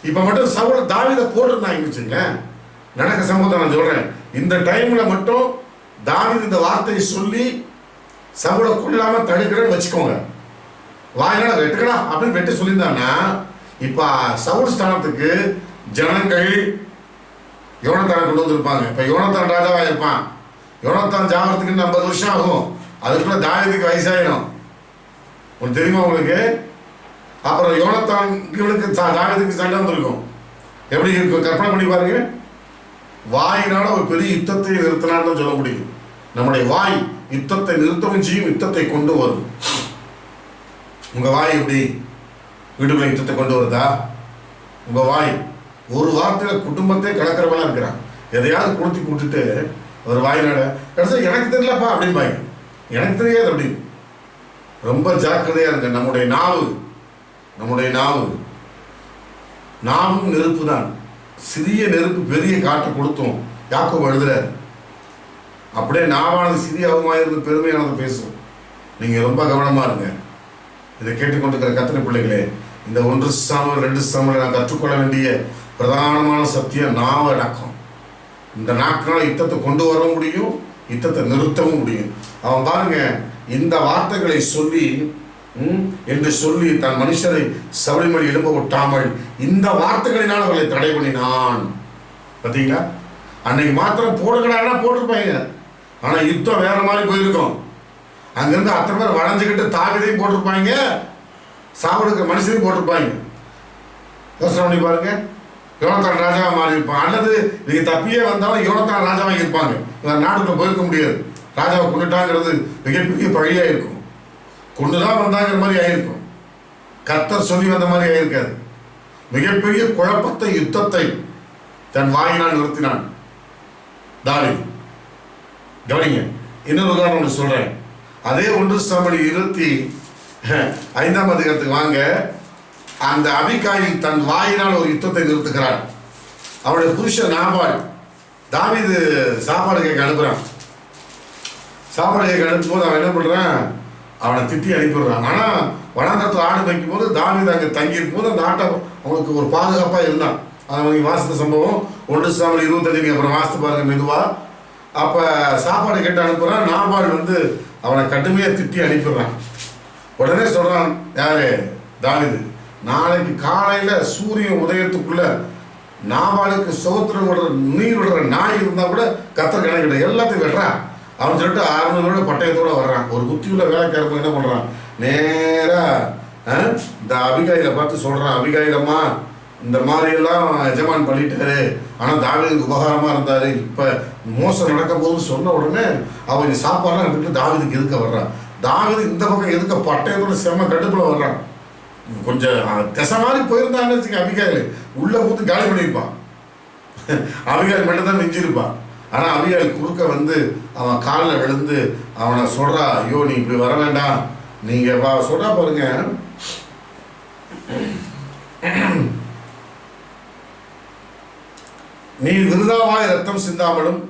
இப்ப மட்டும் சவுல் தாவீதை போட்டிருந்தாங்க வச்சுங்களேன். நடக்க சம்பவத்தை நான் சொல்றேன். இந்த டைம்ல மட்டும் தாவீது இந்த வார்த்தையை சொல்லி சவுலை கொள்ளாம தடுக்கிறேன்னு வச்சுக்கோங்க. வாயினால வெட்டுக்கடா அப்படின்னு வெட்டி சொல்லியிருந்தாங்கன்னா, இப்ப சவுல் ஸ்தானத்துக்கு ஜனங்கள் யோனத்தானை கொண்டு வந்திருப்பாங்க. இப்ப யோனத்தான் ராஜாவா இருப்பான். யோனத்தான் ஜாகிறதுக்கு 50 வருஷம் ஆகும். அதுக்குள்ள தாவீதுக்கு வயசாயிடும். உங்களுக்கு தெரியுமா உங்களுக்கு? அப்புறம் யோனத்தான் இவனுக்கு தாவீதுக்கு சண்டை வந்திருக்கும். எப்படி இருக்கும் கற்பனை பண்ணி பாருங்க. வாயினால ஒரு பெரிய யுத்தத்தை நிறுத்தினான்னு சொல்ல முடியும். நம்முடைய வாய் யுத்தத்தை நிறுத்தவும் செய்யும், யுத்தத்தை கொண்டு வரும். உங்கள் வாய் எப்படி வீட்டுக்குள்ள யுத்தத்தை கொண்டு வருதா? உங்கள் வாய் ஒரு வார்த்தையில் குடும்பத்தை கலக்கிறவெல்லாம் இருக்கிறான். எதையாவது கொடுத்து கூட்டுட்டு ஒரு வாயினாட கடைசியில் எனக்கு தெரியலப்பா அப்படின்பாங்க. எனக்கு தெரியாது அப்படின்னு. ரொம்ப ஜாக்கிரதையாக இருங்க. நம்முடைய நாவும் நெருப்பு தான். சிறிய நெருப்பு பெரிய காற்று கொடுத்தோம். யாக்கோபு எழுதுறாரு. அப்படியே நாவானது சிறியவுமாக இருந்து பெருமையானது பேசும். நீங்கள் ரொம்ப கவனமாக இருங்க. இதை கேட்டுக்கொண்டிருக்கிற கர்த்தருடைய பிள்ளைகளே, இந்த 1 சாமுவேல் 2 சாமுவேல் நான் கற்றுக்கொள்ள வேண்டிய பிரதானமான சத்தியம் நாவ அடக்கம். இந்த நாக்கினால் யுத்தத்தை கொண்டு வரவும் முடியும், யுத்தத்தை நிறுத்தவும் முடியும். அவன் பாருங்க, இந்த வார்த்தைகளை சொல்லி என்று சொல்லி தன் மனுஷரை சபரிமலை எழும்ப விட்டாமல் இந்த வார்த்தைகளினால் அவர்களை தடை பண்ணினான். பார்த்தீங்களா? அன்னைக்கு மாத்திரம் போடுங்கடான்னா போட்டிருப்பாங்க. ஆனால் யுத்தம் வேற மாதிரி போயிருக்கும். அங்கிருந்து அத்தனை பேர் வளைஞ்சுக்கிட்டு தாவிதையும் போட்டிருப்பாங்க, சாவடுக்கு மனுஷனையும் போட்டிருப்பாங்க. யோசனை பண்ணி பாருங்க. யோனத்தான் ராஜாவாக மாறி இருப்பான். அல்லது நீங்கள் தப்பியே வந்தாலும் யோனத்தான் ராஜாவாக இருப்பாங்க. நாட்டுக்குள்ள போயிருக்க முடியாது. ராஜாவை கொண்டுட்டாங்கிறது மிகப்பெரிய பழியாக இருக்கும். கொண்டுதான் வந்தாங்கிற மாதிரி ஆயிருக்கும். கர்த்தர் சொல்லி வந்த மாதிரி ஆயிருக்காது. மிகப்பெரிய குழப்பத்தை, யுத்தத்தை தன் வாயினால் நிறுத்தினான் தாவீது. கவனிங்க, இன்னொரு உதாரணம் ஒன்று சொல்றேன். அதே 1 சாமுவேல் 25ஆம் அதிகாரத்துக்கு வாங்க. அந்த அபிகாயில் தன் வாயினால் ஒரு யுத்தத்தை நிறுத்துகிறாள். அவருடைய புருஷன் நாபால் தாவீது சாப்பாடு கேட்க அனுப்புறான். சாப்பாடு கேட்க அனுப்பும்போது அவன் என்ன பண்றான்? அவனை திட்டி அனுப்பிடுறான். ஆனால் வனாந்தரத்தில் ஆடு வைக்கும் போது தாவீது அங்கே தங்கியிருக்கும் போது அந்த ஆட்டை அவனுக்கு ஒரு பாதுகாப்பாக இருந்தான். அதை வாசித்த சம்பவம் 1 சாமுவேல் 25 அப்புறம் வாசித்து பாருங்க மெதுவாக. அப்போ சாப்பாடு கேட்டு அனுப்புகிறான். நாபால் அவனை கடுமையாக திட்டி அனுப்பிடுறான். உடனே சொல்கிறான், யாரு? தாவீது, நாளைக்கு காலையில் சூரியன் உதயத்துக்குள்ள நாபாலுக்கு சுகத்திரம் விடுற நீர் விடுற நாய் இருந்தால் கூட கத்தர் கணக்கிட்ட எல்லாத்தையும் வெட்டுறான். அவன் சொல்லிட்டு 600 பட்டயத்தோடு வர்றான். ஒரு புத்தியுள்ள வேலைக்காரங்க என்ன பண்ணுறான்? நேராக இந்த அபிகாயில பார்த்து சொல்கிறான், அபிகாயிலம்மா இந்த மாதிரியெல்லாம் எஜமான் பண்ணிட்டாரு, ஆனால் தாவீதுக்கு உபகாரமாக இருந்தார், இப்போ மோசம் நடக்கும் போது சொன்ன உடனே அவங்க சாப்பாடுலாம் எடுத்துட்டு தாவீதுக்கு எதுக்க வர்றான். தாவீது இந்த பக்கம் எதுக்க பட்டயத்தோட செம்ம கடுப்பில் வர்றான். கொஞ்சம் திசை மாதிரி போயிருந்தான்னு வச்சுக்க, அபிகாயில் உள்ளே ஊற்றி காலி பண்ணியிருப்பான். அபிகாயில் மட்டும்தான் மிஞ்சிருப்பான். ஆனால் அபிகாயில் குறுக்க அவன் காலில் விழுந்து அவனை சொல்கிறா, ஐயோ நீ இப்படி வர வேண்டாம், நீங்கள் சொல்கிறா பாருங்க. நீ விருதாவாய் ரத்தம் சிந்தாமலும்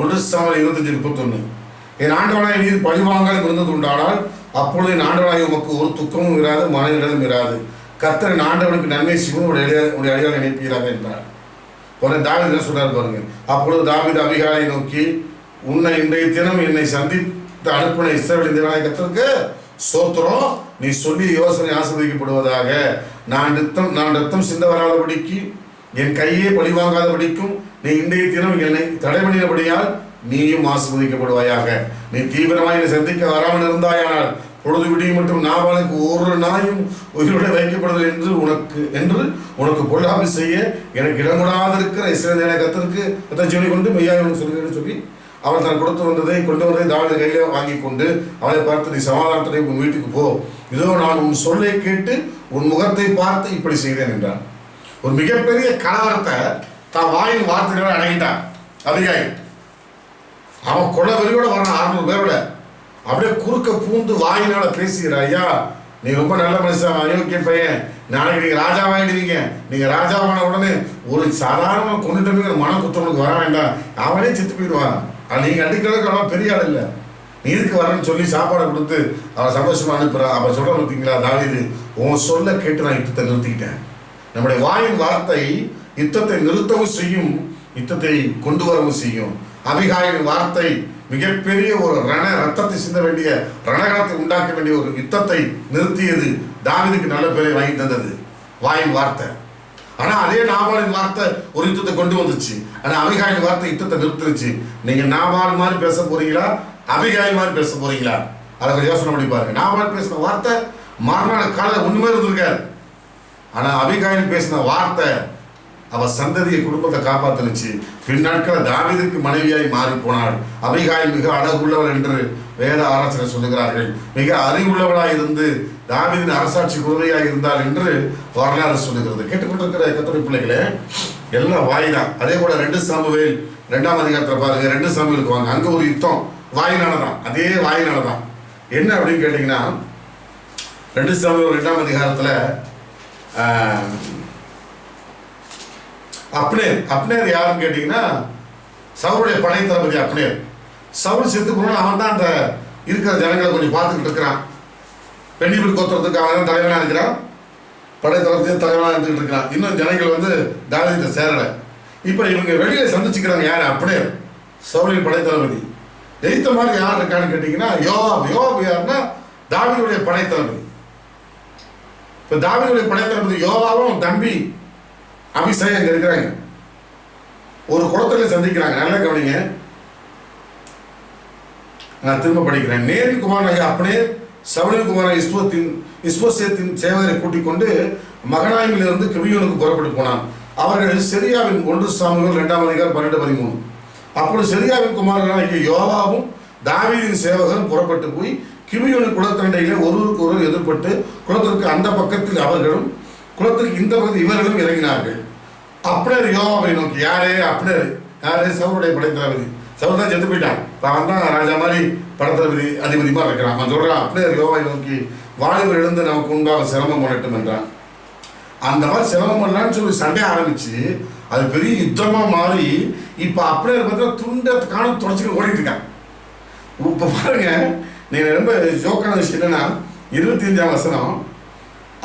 1 சாமுவேல் 25:31 என் ஆண்டவனாய் நீர் பழிவாங்காலும் இருந்தது உண்டானால் அப்பொழுது என் ஆண்டவனாய் உமக்கு ஒரு துக்கமும் இராது, மனநிடலும் இராது. கர்த்தர் என் ஆண்டவனுக்கு நன்மை செய்வோம், உடைய அடியால் நினைப்பீராக என்றார். உடனே தாவீது என்ன சொல்றாரு பாருங்க. அப்பொழுது தாவீது அபிகாயை நோக்கி, உன்னை இன்றைய தினம் என்னை சந்தித்து அனுப்பின இஸ்ரவேலின் தேவனாகிய கர்த்தருக்கு ஸ்தோத்திரம், நீ சொல்லி யோசனை ஆசீர்வதிக்கப்படுவதாக. நான் ரத்தம் சிந்த வராதபடிக்கு என் கையே பழிவாங்காதபடிக்கும் நீ இன்றைய தினம் என்னை தடை பண்ணினபடியால் நீயும் ஆசீர்வதிக்கப்படுவாயாக. நீ தீவிரமாக என்னை சந்திக்க வராமல் இருந்தாயானால் பொழுது விடியும் மட்டும் நாபாலுக்கு ஒரு நாயும் உயிரோடு வைக்கப்படுது என்று உனக்கு பொல்லாமை செய்ய எனக்கு இடமுடாதிருக்கிற இஸ்ரவேல் கர்த்தருக்கு சொல்லி கொண்டு மெய்யாக சொல்லுகிறேன்னு சொல்லி அவன் தான் கொண்டு வந்ததை தாவீது கையிலே வாங்கி கொண்டு அவளை பார்த்து, நீ சமாதானத்துடைய உன் வீட்டுக்கு போ, இதோ நான் உன் சொல்லை கேட்டு உன் முகத்தை பார்த்து இப்படி செய்தேன் என்றான். ஒரு மிகப்பெரிய கலவரத்தை தான் வாயின் வார்த்தையோட அடங்கிட்டான் அபிகாயில். அவன் கொலை வெறியோட வரான் 600 பேரோட. அப்படியே குறுக்க பூந்து வாயினால பேசுகிற, ஐயா நீ ரொம்ப நல்ல மனுஷன், அயோக்கிய பையன், நாளைக்கு நீங்கள் ராஜாவாயிடுவீங்க, நீங்கள் ராஜாவான உடனே ஒரு சாதாரண கொண்டுட்டு மன குற்றவனுக்கு வர வேண்டாம், அவனே செத்து போயிடுவான், நீங்கள் அடிக்கிறதுக்கு அவன் பெரிய ஆள் இல்லை, நீ இதுக்கு வரேன்னு சொல்லி சாப்பாடை கொடுத்து அவன் சந்தோஷமாக அனுப்புகிறான். அவன் சொல்ல பார்த்தீங்களா, தாவீது உன் சொல்ல கேட்டு நான் யுத்தத்தை நிறுத்திக்கிட்டேன். நம்முடைய வாயின் வார்த்தை யுத்தத்தை நிறுத்தவும் செய்யும், யுத்தத்தை கொண்டு வரவும் செய்யும். அபிகாயின் வார்த்தை மிகப்பெரிய ஒரு ரத்தத்தை சிந்த வேண்டிய ரணகலத்தை உண்டாக்க வேண்டிய ஒரு யுத்தத்தை நிறுத்தியது. தாவீதுக்கு நல்ல பேரை வாங்கி தந்தது வாயின் வார்த்தை. ஆனால் அதே நாபாலின் வார்த்தை ஒரு யுத்தத்தை கொண்டு வந்துச்சு. ஆனால் அபிகாயின் வார்த்தை யுத்தத்தை நிறுத்திருச்சு. நீங்கள் நாபால் மாதிரி பேச போறீங்களா, அபிகாயில் மாதிரி பேச போறீங்களா? அதை யோசனை பண்ணி பாருங்க. நாபால் பேசின வார்த்தை மறுநாள் காலையில் ஒன்றுமே இருந்திருக்காரு. ஆனால் அபிகாயில் பேசின வார்த்தை அவள் சந்ததியை குடும்பத்தை காப்பாற்றுனுச்சு. பின்னாட்கள் தாவீதுக்கு மனைவியாய் மாறி போனாள். அபிகாயில் மிக அழகுள்ளவள் என்று வேத ஆராய்ச்சிகள் சொல்லுகிறார்கள். மிக அறிவுள்ளவளாக இருந்து தாவீதின் அரசாட்சிக்கு உதவியாக இருந்தார் என்று வரலாறு சொல்லுகிறது. கேட்டுக்கொண்டிருக்கிற கர்த்தருடைய பிள்ளைகளே, எல்லாம் வாய் தான். அதே போல 2 சாமுவேல் 2ஆம் அதிகாரத்தில் பாருங்க, 2 சாமுவேலுக்கு வாங்க, அங்கே ஒரு யுத்தம் வாயினாலதான், அதே வாயினாலதான். என்ன அப்படின்னு கேட்டீங்கன்னா, 2 சாமுவேல் 2ஆம் அதிகாரத்தில் அப்னேர் யாருன்னு கேட்டீங்கன்னா, சவுளுடைய படை தளபதி அப்னேர். சவுல் செத்து போனோம், அவன் தான் அந்த இருக்கிற ஜனங்களை கொஞ்சம் பார்த்துக்கிட்டு இருக்கிறான். பெண்ணிபில் கோத்திரத்துக்கு அவன் தான் தலைவனாக இருக்கிறான், படை தளபதியும் தலைவனாக இருந்துகிட்டு இருக்கிறான். இன்னும் ஜனங்கள் வந்து தாவீதை சேரலை. இப்போ இவங்க வெளியில சந்திச்சுக்கிறாங்க. யார்? அப்னேர், சவுலின் படை தளபதி. எய்த்த மாதிரி யார் இருக்கான்னு கேட்டீங்கன்னா, யோவாப் யாருன்னா தாவீதுடைய படை தளபதி. இப்போ தாவீதுடைய படை தளபதி யோவாவும் தம்பி அபிஷேகம் அங்கே இருக்கிறாங்க. ஒரு குளத்துல சந்திக்கிறாங்க. நல்லா கவனிங்க, நான் திரும்ப படிக்கிறேன். நேரின் குமாரனாகிய அப்னேர் சவுலின் குமாரன் இஸ்போசேத்தின் சேவகரை கூட்டிக் கொண்டு மகனாயிமிலிருந்து கிபியோனுக்கு புறப்பட்டு போனான். அவர்கள் செரியாவின் 1 சாமுவேல் 2ஆம் அதிகாரம் 12-13. அப்பொழுது செரியாவின் குமாரனாகிய யோவாவும் தாவீதின் சேவகரும் புறப்பட்டு போய் கிபியோனு குளத்தண்டையிலே ஒருவருக்கு ஒருவர் எதிர்பட்டு குளத்திற்கு அந்த பக்கத்தில் அவர்களும் குளத்திற்கு இந்த பக்கத்தில் இவர்களும் இறங்கினார்கள். அப்னேர் யோவாவை நோக்கி, யாரே அப்னேர்? யாரே? சவுலுடைய படைத்தளபதி. சவுல் தான் செத்து போயிட்டான். அவன் தான் ராஜா மாதிரி படைத்தளபதி அதிபதி மாதிரி இருக்கிறான். அவன் சொல்றான், அப்னேர் யோவாவை நோக்கி, வாலிபர் எழுந்து நமக்கு முன்பாக சிரமம் பண்ணட்டும் என்றான். அந்த மாதிரி சிரமம் பண்ணலான்னு சொல்லி சண்டை ஆரம்பிச்சு அது பெரிய யுத்தமா மாறி இப்போ அப்னேர் பார்த்தா துண்டை காணும் தொடச்சிட்டு ஓடிட்டு இருக்கான். இப்போ பாருங்க, நீங்க ரொம்ப ஜோக்கான விஷயம் என்னன்னா, 25ஆம் வசனம்,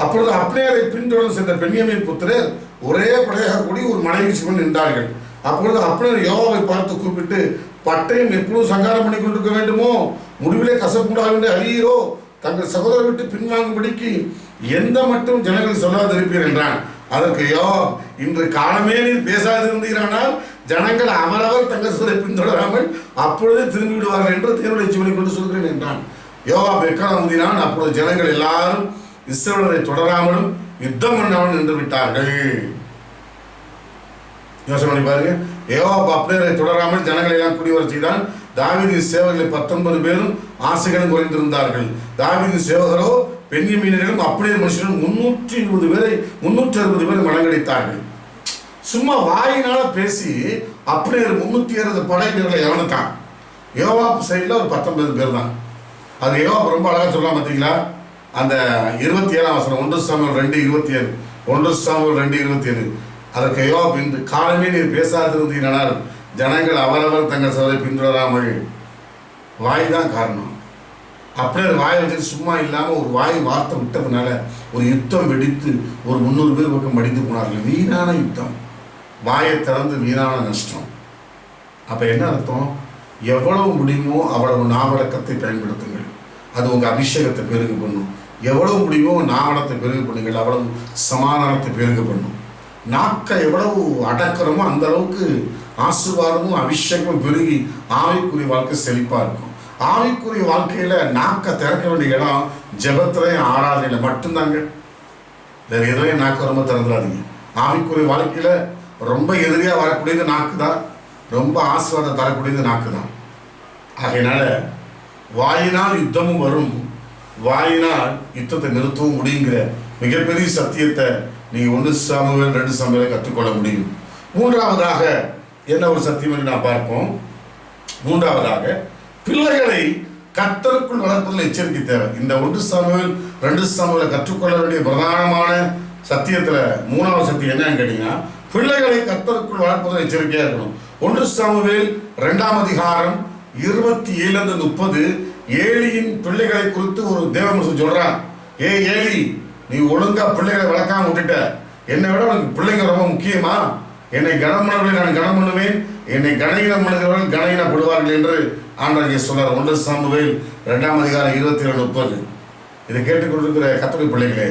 அப்பொழுது அப்னேரை பின்தொடர்ந்து சென்ற பென்யமீன் புத்திரர் ஒரே படையாக கூடி ஒரு மலைவீழ்ச்சி கொண்டு நின்றார்கள். அப்பொழுது அப்னேர் யோவாவை பார்த்து கூப்பிட்டு, பட்டயம் எப்பொழுது சங்காரம் பண்ணி கொண்டிருக்க வேண்டுமோ, முடிவிலே கசப்புண்டாக என்று அறியீரோ, தங்கள் சகோதரர் விட்டு பின்வாங்கும்படிக்கு எந்த மட்டும் ஜனங்கள் சொல்லாதிருப்பீர் என்றான். அதற்கு யோவாப், இன்று காலமே நீர் பேசாதிருந்தீரானால் ஜனங்கள் அவரவர் தங்கள் சொல்லை பின்தொடராமல் அப்பொழுதே திரும்பி விடுவார்கள் என்று தேவனுடைய ஜீவனை கொண்டு சொல்கிறேன் என்றான். யோவாப் எக்காலம் ஊதினான். அப்பொழுது ஜனங்கள் எல்லாரும் இஸ்ரவேலரை தொடராமலும் யுத்தம் பண்ணாமல் நின்று விட்டார்கள். யோசனை பண்ணி பாருங்க. யோவாப் அப்னேரை தொடராமல் ஜனங்களை எல்லாம் குடிவர செய்தான். தாவீதின் சேவகர்களில் 19 பேரும் ஆசைகளும் குறைந்திருந்தார்கள். தாவீதின் சேவகரோ பென்யமீனரிலும் அப்னேர் மனுஷனும் 360 பேர் மடங்கடித்தார்கள். சும்மா வாயினால பேசி அப்னேர் 360 படை வீரர்களை இறந்துட்டான். யோவாப் சைடில் ஒரு 19 பேர் தான். அது யோவாப் ரொம்ப அழகாக சொல்லலாம். பார்த்தீங்களா, அந்த 27ஆம் வசனம் 1 சாமுவேல் 2:27, 1 சாமுவேல் 2:27. அதற்கு யோவாப், இன்று காலமே நீர் பேசாதிருந்தீரானால் ஜனங்கள் அவரவர் தங்கள் சோதரை பின்தொடராமல். வாய் தான் காரணம். அப்னேர் வாயை வச்சுட்டு சும்மா இல்லாமல் ஒரு வாய் வார்த்தை விட்டதுனால ஒரு யுத்தம் வெடித்து ஒரு 300 பேர் பக்கம் மடிந்து போனார்கள். வீணான யுத்தம், வாயை திறந்து வீணான நஷ்டம். அப்போ என்ன அர்த்தம்? எவ்வளவு முடியுமோ அவ்வளவு நாவடக்கத்தை பயன்படுத்துங்கள், அது உங்கள் அபிஷேகத்தை பெருகு பண்ணும். எவ்வளவு முடியுமோ நாவடத்தை பெருகு பண்ணுங்கள், அவ்வளவு சமாதானத்தை பெருகு பண்ணும். நாக்கை எவ்வளவு அடக்கிறோமோ அந்த அளவுக்கு ஆசீர்வாதமும் அபிஷேகமும் பெருகி ஆவிக்குரிய வாழ்க்கை செழிப்பாக இருக்கும். ஆவிக்குரிய வாழ்க்கையில் நாக்கை திறக்க வேண்டிய இடம் ஜெபத்திலையும் ஆராதனையில் மட்டும்தாங்க. வேறு எதுவும் நாக்கு ரொம்ப திறந்துடாதீங்க. ஆவிக்குரிய வாழ்க்கையில் ரொம்ப எதிரியாக வரக்கூடியது நாக்கு தான், ரொம்ப ஆசீர்வாதம் தரக்கூடியது நாக்கு தான். ஆகையினால வாயினால் யுத்தமும் வரும், வாயினால் யுத்தத்தை நிறுத்தவும் முடியுங்கிற மிகப்பெரிய சத்தியத்தை நீங்கள் 1 சாமுவேல் 2 சாமுவேலை கற்றுக்கொள்ள முடியும். மூன்றாவதாக என்ன ஒரு சத்தியம் என்று நான் பார்ப்போம். மூன்றாவதாக பிள்ளைகளை கர்த்தருக்குள் வளர்ப்பதில் எச்சரிக்கை தேவை. இந்த 1 சாமுவேல் 2 சாமுவேலை கற்றுக்கொள்ள வேண்டிய பிரதானமான சத்தியத்தில் 3வது சத்தியம் என்னன்னு கேட்டீங்கன்னா, பிள்ளைகளை கர்த்தருக்குள் வளர்ப்பதில் எச்சரிக்கையாக இருக்கணும். 1 சாமுவேல் 2ஆம் அதிகாரம் 27-30 ஏலியின் பிள்ளைகளை குறித்து ஒரு தேவமனுஷன் சொல்றான். ஏலி, நீ ஒழுங்கா பிள்ளைகளை வளர்க்காம விட்டுட்ட, என்னை விட உனக்கு பிள்ளைங்க ரொம்ப முக்கியமா? என்னை கனம் பண்ணவர்களை நான் கனம் பண்ணுவேன், என்னை கனகீனம் பண்ணுகிறவர்கள் கனகீனப்படுவார்கள் என்று ஆண்டவர் சொல்றார். 1 சாமுவேல் 2ஆம் அதிகாரம் 27-30. இதை கேட்டுக்கொண்டிருக்கிற கர்த்தருடைய பிள்ளைகளே,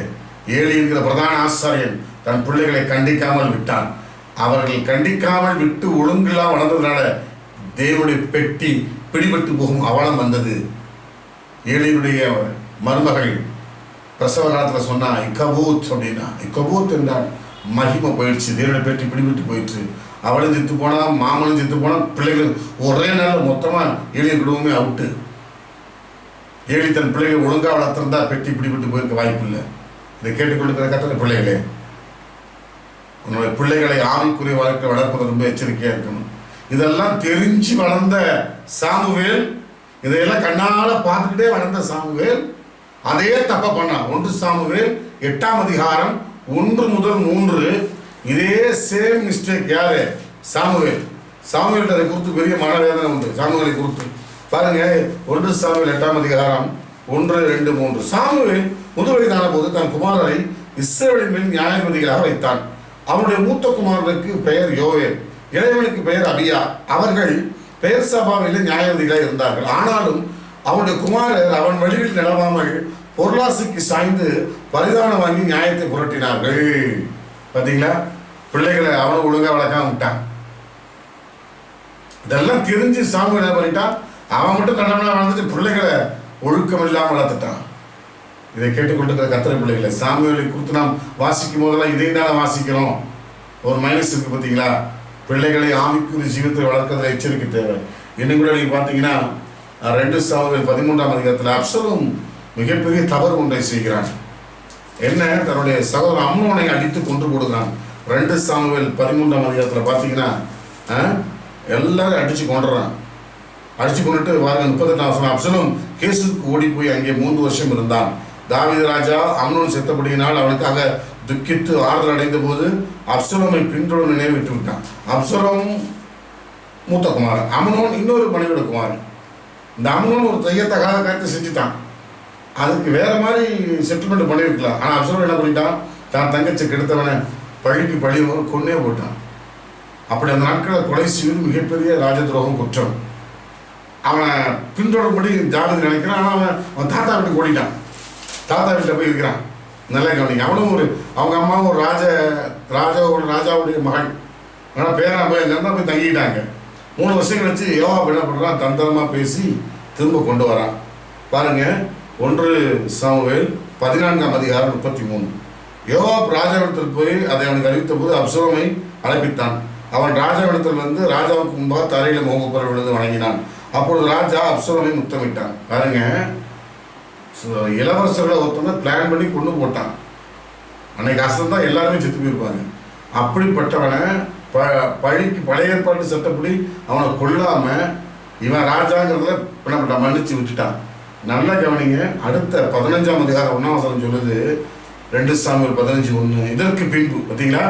ஏலி என்கிற பிரதான ஆசாரியன் தன் பிள்ளைகளை கண்டிக்காமல் விட்டான். அவர்கள் கண்டிக்காமல் விட்டு ஒழுங்கெல்லாம் வளர்ந்ததுனால தேவனுடைய பெட்டி பிடிபட்டு போகும் அவலம் வந்தது. ஏலியினுடைய மருமகள் பிரசவ காலத்தில் சொன்னா இக்கபூத் அப்படின்னா, இக்கபூத் என்றால் மகிமை போயிடுச்சு, தேவனுடைய பெட்டி பிடிபட்டு போயிடுச்சு. அவளும் செத்து போனா, மாமனும் செத்து போனா, பிள்ளைகள் ஒரே நாளில் மொத்தமாக ஏலிய குடும்பமே அவுட்டு. ஏழி தன் பிள்ளைகளை ஒழுங்காக வளர்த்திருந்தா பெட்டி பிடிபட்டு போயிருக்க வாய்ப்பு இல்லை. இதை கேட்டுக்கொண்டிருக்கிற கர்த்தருடைய பிள்ளைகளே, உன்னுடைய பிள்ளைகளை ஆவிக்குரிய வாழ்க்கை வளர்ப்பது ரொம்ப எச்சரிக்கையாக இருக்கணும். இதெல்லாம் தெரிஞ்சு வளர்ந்த சாமுவேல், இதையெல்லாம் கண்ணால பார்த்துக்கிட்டே வளர்ந்த சாமுவேல் அதே தப்ப பண்ணான். 1 சாமுவேல் 8ஆம் அதிகாரம் 1 முதல் 3 இதே சேம் மிஸ்டேக். யாரு? சாமுவேல். சாமுவேல் அதை குறித்து பெரிய மனவேதனை உண்டு. சாமுவேலை குறித்து பாருங்க. 1 சாமுவேல் 8ஆம் அதிகாரம் 1, 2, 3. சாமுவேல் முதுவயதான போது தன் குமாரரை இஸ்ரவேலின் மேல் நியாயாதிபதிகளாக வைத்தான். அவனுடைய மூத்த குமாரனுக்கு பெயர் யோவேல், இளையவனுக்கு பெயர் அபியா. அவர்கள் பெயர் சபாவில் நியாயாதிபதிகளாக இருந்தார்கள். ஆனாலும் அவனுடைய குமாரர் அவன் வழியில் நடவாமல் பொருளாசைக்கு சாய்ந்து பரிதானம் வாங்கி நியாயத்தை புரட்டினார்கள். பார்த்தீங்களா? பிள்ளைகளை அவனும் ஒழுங்காக வளர்க்காம விட்டான். இதெல்லாம் தெரிஞ்சு சாமுவேல் என்ன பண்ணிட்டான்? அவன் மட்டும் நல்லவனா வாழ்ந்துட்டு பிள்ளைகளை ஒழுக்கம் இல்லாமல் வளர்த்துட்டான். இதை கேட்டுக்கொண்டிருக்கிற கர்த்தருடைய பிள்ளைகளை, சாமுவேலை குறித்து நாம் வாசிக்கும் போதெல்லாம் இதையும் தானே வாசிக்கிறோம். ஒரு மைனஸ் இருக்கு பார்த்தீங்களா? பிள்ளைகளை ஆவிக்குரிய ஜீவிதத்தை வளர்க்கறதுல எச்சரிக்கை தேவை. இன்னும் கூட நீங்கள் பார்த்தீங்கன்னா 2 சாமுவேல் 13ஆம் அதிகாரத்தில் அப்சலோம் மிகப்பெரிய தவறு ஒன்றை செய்கிறான். என்ன? தன்னுடைய சகோதரன் அம்னோனை அடித்து கொன்று போடுகிறான். 2 சாமுவேல் 13ஆம் அதிகாரத்தில் பார்த்தீங்கன்னா எல்லாரும் அடித்து கொண்டுறான். அடித்து கொண்டுட்டு வாருங்க 38ஆம் வசனம். அப்சலோம் கேசுக்கு ஓடி போய் அங்கே 3 வருஷம் இருந்தான். தாவீது ராஜா அம்னோன் செத்தபடியினால் அவனுக்காக துக்கித்து ஆறுதல் அடைந்த போது அப்சலோமை பின்தொடர் நினைவு விட்டு விட்டான். அப்சலோம் மூத்த குமாரன், அம்னோன் இன்னொரு மனைவியோட குமாரன். இந்த அம்னோன் ஒரு தையத்தகாத காரியத்தை செஞ்சுட்டான். அதுக்கு வேற மாதிரி செட்டில்மெண்ட் பண்ணியிருக்கலாம். ஆனால் அப்சலோம் என்ன பண்ணிட்டான்? தான் தங்கச்சி கெடுத்தவனை பழிக்கு பழி கொன்னே போட்டான். அப்படி அந்த நாட்களில் கொலை செய்வது மிகப்பெரிய ராஜதுரோகம், குற்றம். அவனை பின்தொடர்படி தாவீது நினைக்கிறான். ஆனால் அவன் தாத்தா வீட்டுக்கு ஓடிட்டான். தாத்தா வீட்டில் போய் இருக்கிறான். நல்லா கவனிங்க. அவனும் அவங்க அம்மாவும் ஒரு ராஜாவுடைய மகன். ஆனால் பேரா போய் அங்கே போய் தங்கிக்கிட்டாங்க. 3 வருஷம் கழிச்சு யோவாப் என்ன பண்ணுறான்? தந்திரமாக பேசி திரும்ப கொண்டு வரான். பாருங்க, 1 சாமுவேல் 14ஆம் அதிகாரம் 33. யோவாப் ராஜாவிடத்தில் போய் அதை அவனுக்கு அறிவித்த போது அப்சலோமை அழைப்பித்தான். அவன் ராஜாவிடத்தில் வந்து ராஜாவுக்கு முன்பாக தரையில் முகப்புற விழுந்து வணங்கினான். அப்பொழுது ராஜா அப்சலோமை முத்தமிட்டான். பாருங்க, இளவரசர்களை ஒருத்தனை பிளான் பண்ணி கொண்டு போட்டான். அன்னைக்கு அசம் தான் எல்லாருமே செத்து போயிருப்பாங்க. அப்படிப்பட்டவனை பழிக்கு பழைய ஏற்பாட்டு சட்டப்படி அவனை கொல்லாம இவன் ராஜாங்கிறதுல என்ன பண்ண மன்னிச்சு விட்டுட்டான். நல்லா கவனிங்க. அடுத்த 15ஆம் அதிகாரம் 1ஆம் வசனம் சொல்லுது. 2 சாமுவேல் 15:1. இதற்கு பின்பு பார்த்தீங்களா,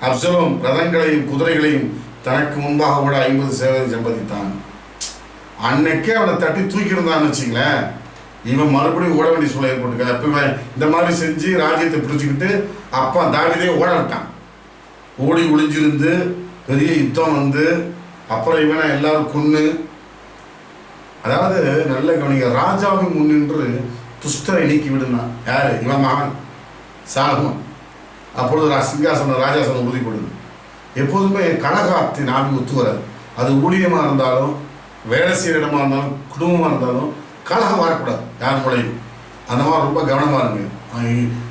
அப்சலோம் ரதங்களையும் குதிரைகளையும் தனக்கு முன்பாக கூட 50 சேவரை சம்பாதித்தான். அன்னைக்கே அவனை தட்டி தூக்கியிருந்தான்னு வச்சுங்களேன், இவன் மறுபடியும் ஓட வேண்டிய சூழல் ஏற்பட்டுருக்க. அப்போ இவன் இந்த மாதிரி செஞ்சு ராஜ்யத்தை பிடிச்சிக்கிட்டு அப்பா தாவீதே ஓட விட்டான். ஓடி ஒளிஞ்சிருந்து பெரிய யுத்தம் வந்து அப்புறம் இவனை எல்லாரும் கொன்று, அதாவது நல்ல கவனிக்க, ராஜாவின் முன்னின்று துஷ்டரை நீக்கி விடுனான். யாரு? இவன் மகன் சாலமோன். அப்பொழுது சிங்காசனம் ராஜாசனம் உறுதிப்படுது. எப்போதுமே கனகாத்தின் ஆவி ஒத்து வராது. அது ஊழியமாக இருந்தாலும், வேலை செய்கிற இடமா இருந்தாலும், குடும்பமாக இருந்தாலும் கலகம் வரக்கூடாது யார் கூடயும். அந்த மாதிரி ரொம்ப கவனமாக இருங்க.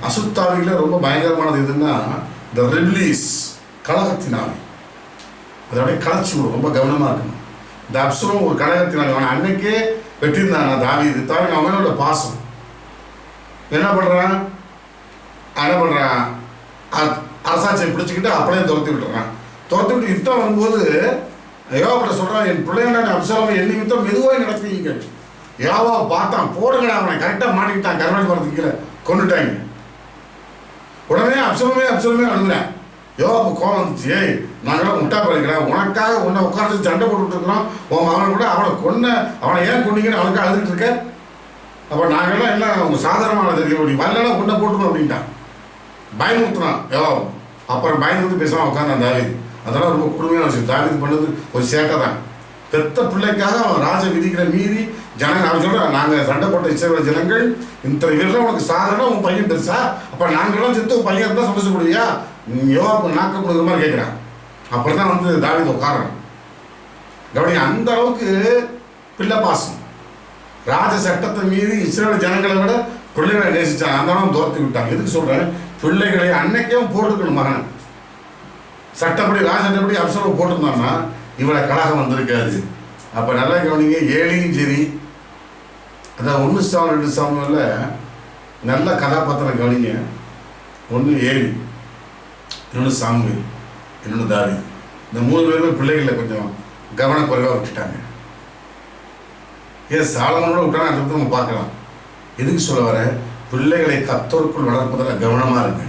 அசுத்தாவியில் ரொம்ப பயங்கரமானது எதுன்னா இந்த ரெப்லீஸ், கலகத்தின் ஆவி. அதோடைய கலைச்சி விடும். ரொம்ப கவனமாக இருக்கணும். இந்த அப்சலோம் ஒரு கலகத்தின் ஆவி. அவன் அன்னைக்கே வெட்டியிருந்தான். தாவீது அவனோட பாசம் என்ன பண்ணுறான்? அரசாட்சியை பிடிச்சிக்கிட்டு அப்படியே துரத்தி விட்டுறான். துரத்தி விட்டு யுத்தம் வரும்போது யோவாப்கிட்ட சொல்கிறான், என் பிள்ளைங்க அப்சலோமை எண்ணி யுத்தம் மெதுவாக நடத்துவீங்க. யோவாப் பார்த்தான், போடுங்கடா அவனை, கரெக்டாக மாட்டிக்கிட்டான். கர்வால் மரத்துக்கு கீழே கொண்டுட்டாங்க. உடனே அப்சலோமே அழுகுறேன். யோவாப்பு கோவம் வந்துச்சு. ஏய், நாங்களாம் முட்டா பழிக்கிறேன், உனக்காக உன்னை உட்காந்து சண்டை போட்டுருக்குறோம். உன் மகன் கூட அவனை ஏன் கொண்டீங்கன்னு அவனுக்கு அழுதுட்டு இருக்க. அப்போ நாங்கள்லாம் எல்லாம் அவங்க சாதாரணமானது இருக்கு, வரலாம் கொண்டை போட்டுருவோம் அப்படின்ட்டான். பயமுறுத்துனான் யோவாப். அப்புறம் பயந்துட்டு பேசாமல் உட்காந்தான் தாவீது. அதெல்லாம் ரொம்ப கொடுமையான விஷயம். தாவீது பண்ணது ஒரு சேட்டை தான். பெத்த பிள்ளைக்காக அவன் ராஜ விதிக்கிற மீறி ஜனங்கள் அவன் சொல்கிறான், நாங்கள் சண்டை போட்ட இஸ்ரவேல் ஜனங்கள் இந்த இவரெல்லாம் உனக்கு சாதாரண உன் பையன் பெருசா, அப்போ நாங்கள்லாம் செத்து உன் பையன் இருந்தால் சந்தோஷப்படுவியா? யோவாப்பு நாக்க கொடுக்குற மாதிரி கேட்குறான். அப்புறம் தான் வந்து தாவீது உட்காரான். கவனிங்க, அந்த அளவுக்கு பிள்ளை பாசம். ராஜ சட்டத்தை மீறி இஸ்ரவேல் ஜனங்களை விட பிள்ளைகளை நேசிச்சான். அந்த அளவு துரத்தி விட்டான். எதுக்கு சொல்கிறேன்? பிள்ளைகளை அன்னைக்கே போட்டுக்கணும். மகன் சட்டப்படி ராஜட்டப்படி அப்சலோம் போட்டிருந்தான்னா இவளை கலகம் வந்திருக்காது. அப்போ நல்லா கவனிங்க, ஏலியும் சரி அதான் 1 சாமுவேல் 2 சாமுவேல்ல நல்ல கதாபாத்திரம் கவனிங்க. ஒன்று ஏலி, இன்னொன்று சாமுவேல், இன்னொன்று தாவீது. இந்த 3 பேருமே பிள்ளைகளை கொஞ்சம் கவனக்குறைவாக விட்டுட்டாங்க. ஏன் சாலமோனோட விட்டாங்க, அதை நம்ம பார்க்கலாம். எதுக்கு சொல்ல வர, பிள்ளைகளை கர்த்தருக்குள் வளர்ப்பதில் கவனமாக இருங்க.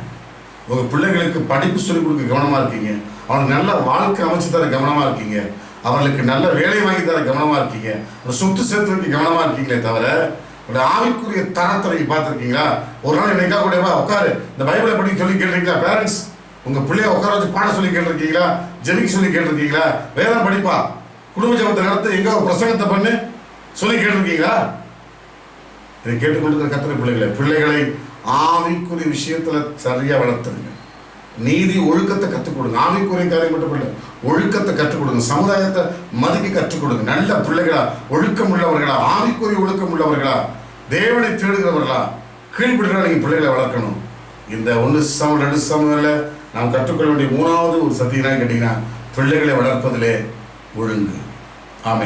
உங்கள் பிள்ளைகளுக்கு படிப்பு சொல்லிக் கொடுக்க கவனமாக இருக்கீங்க, அவனுக்கு நல்ல வாழ்க்கை அமைச்சு தர கவனமாக இருக்கீங்க, அவர்களுக்கு நல்ல வேலை வாங்கி தர கவனமாக இருக்கீங்க, சொத்து சேர்த்து வைக்க கவனமாக இருக்கீங்களே தவிர ஒரு ஆவிக்குரிய தரத்தை நீங்கள் பார்த்துருக்கீங்களா? ஒரு நாள் என்னைக்கா கூடவா உட்காரு இந்த பைபிளை படிக்க சொல்லி கேட்டிருக்கீங்களா? பேரண்ட்ஸ் உங்கள் பிள்ளைய உட்கார வச்சு பாட சொல்லி கேட்டிருக்கீங்களா? ஜெபிக்க சொல்லி கேட்டிருக்கீங்களா? வேதம் படிப்பா, குடும்ப ஜபத்தை நடத்த, எங்கே பிரசங்கத்தை பண்ணு சொல்லி கேட்டிருக்கீங்களா? இதை கேட்டுக்கொண்டிருக்கிற கர்த்தருடைய பிள்ளைகளை ஆவிக்குரிய விஷயத்தில் சரியாக வளர்த்துருங்க. நீதி ஒழுக்கத்தை கற்றுக் கொடுங்க. ஆவிக்குரிய காரியம் மட்டும் இல்லை, ஒழுக்கத்தை கற்றுக் கொடுங்க. சமுதாயத்தை மதிக்க கற்றுக் கொடுங்க. நல்ல பிள்ளைகளா, ஒழுக்கம் உள்ளவர்களா, ஆவிக்குரிய ஒழுக்கம் உள்ளவர்களா, தேவனை தேடுகிறவர்களா, கீழ்படுகிறா நீங்கள் பிள்ளைகளை வளர்க்கணும். இந்த 1 சாமுவேல் 2 சாமுவேல்ல நாம் கற்றுக்கொள்ள வேண்டிய 3வது ஒரு சத்தியம்னா கேட்டீங்கன்னா, பிள்ளைகளை வளர்ப்பதிலே ஒழுங்கு. ஆமென்.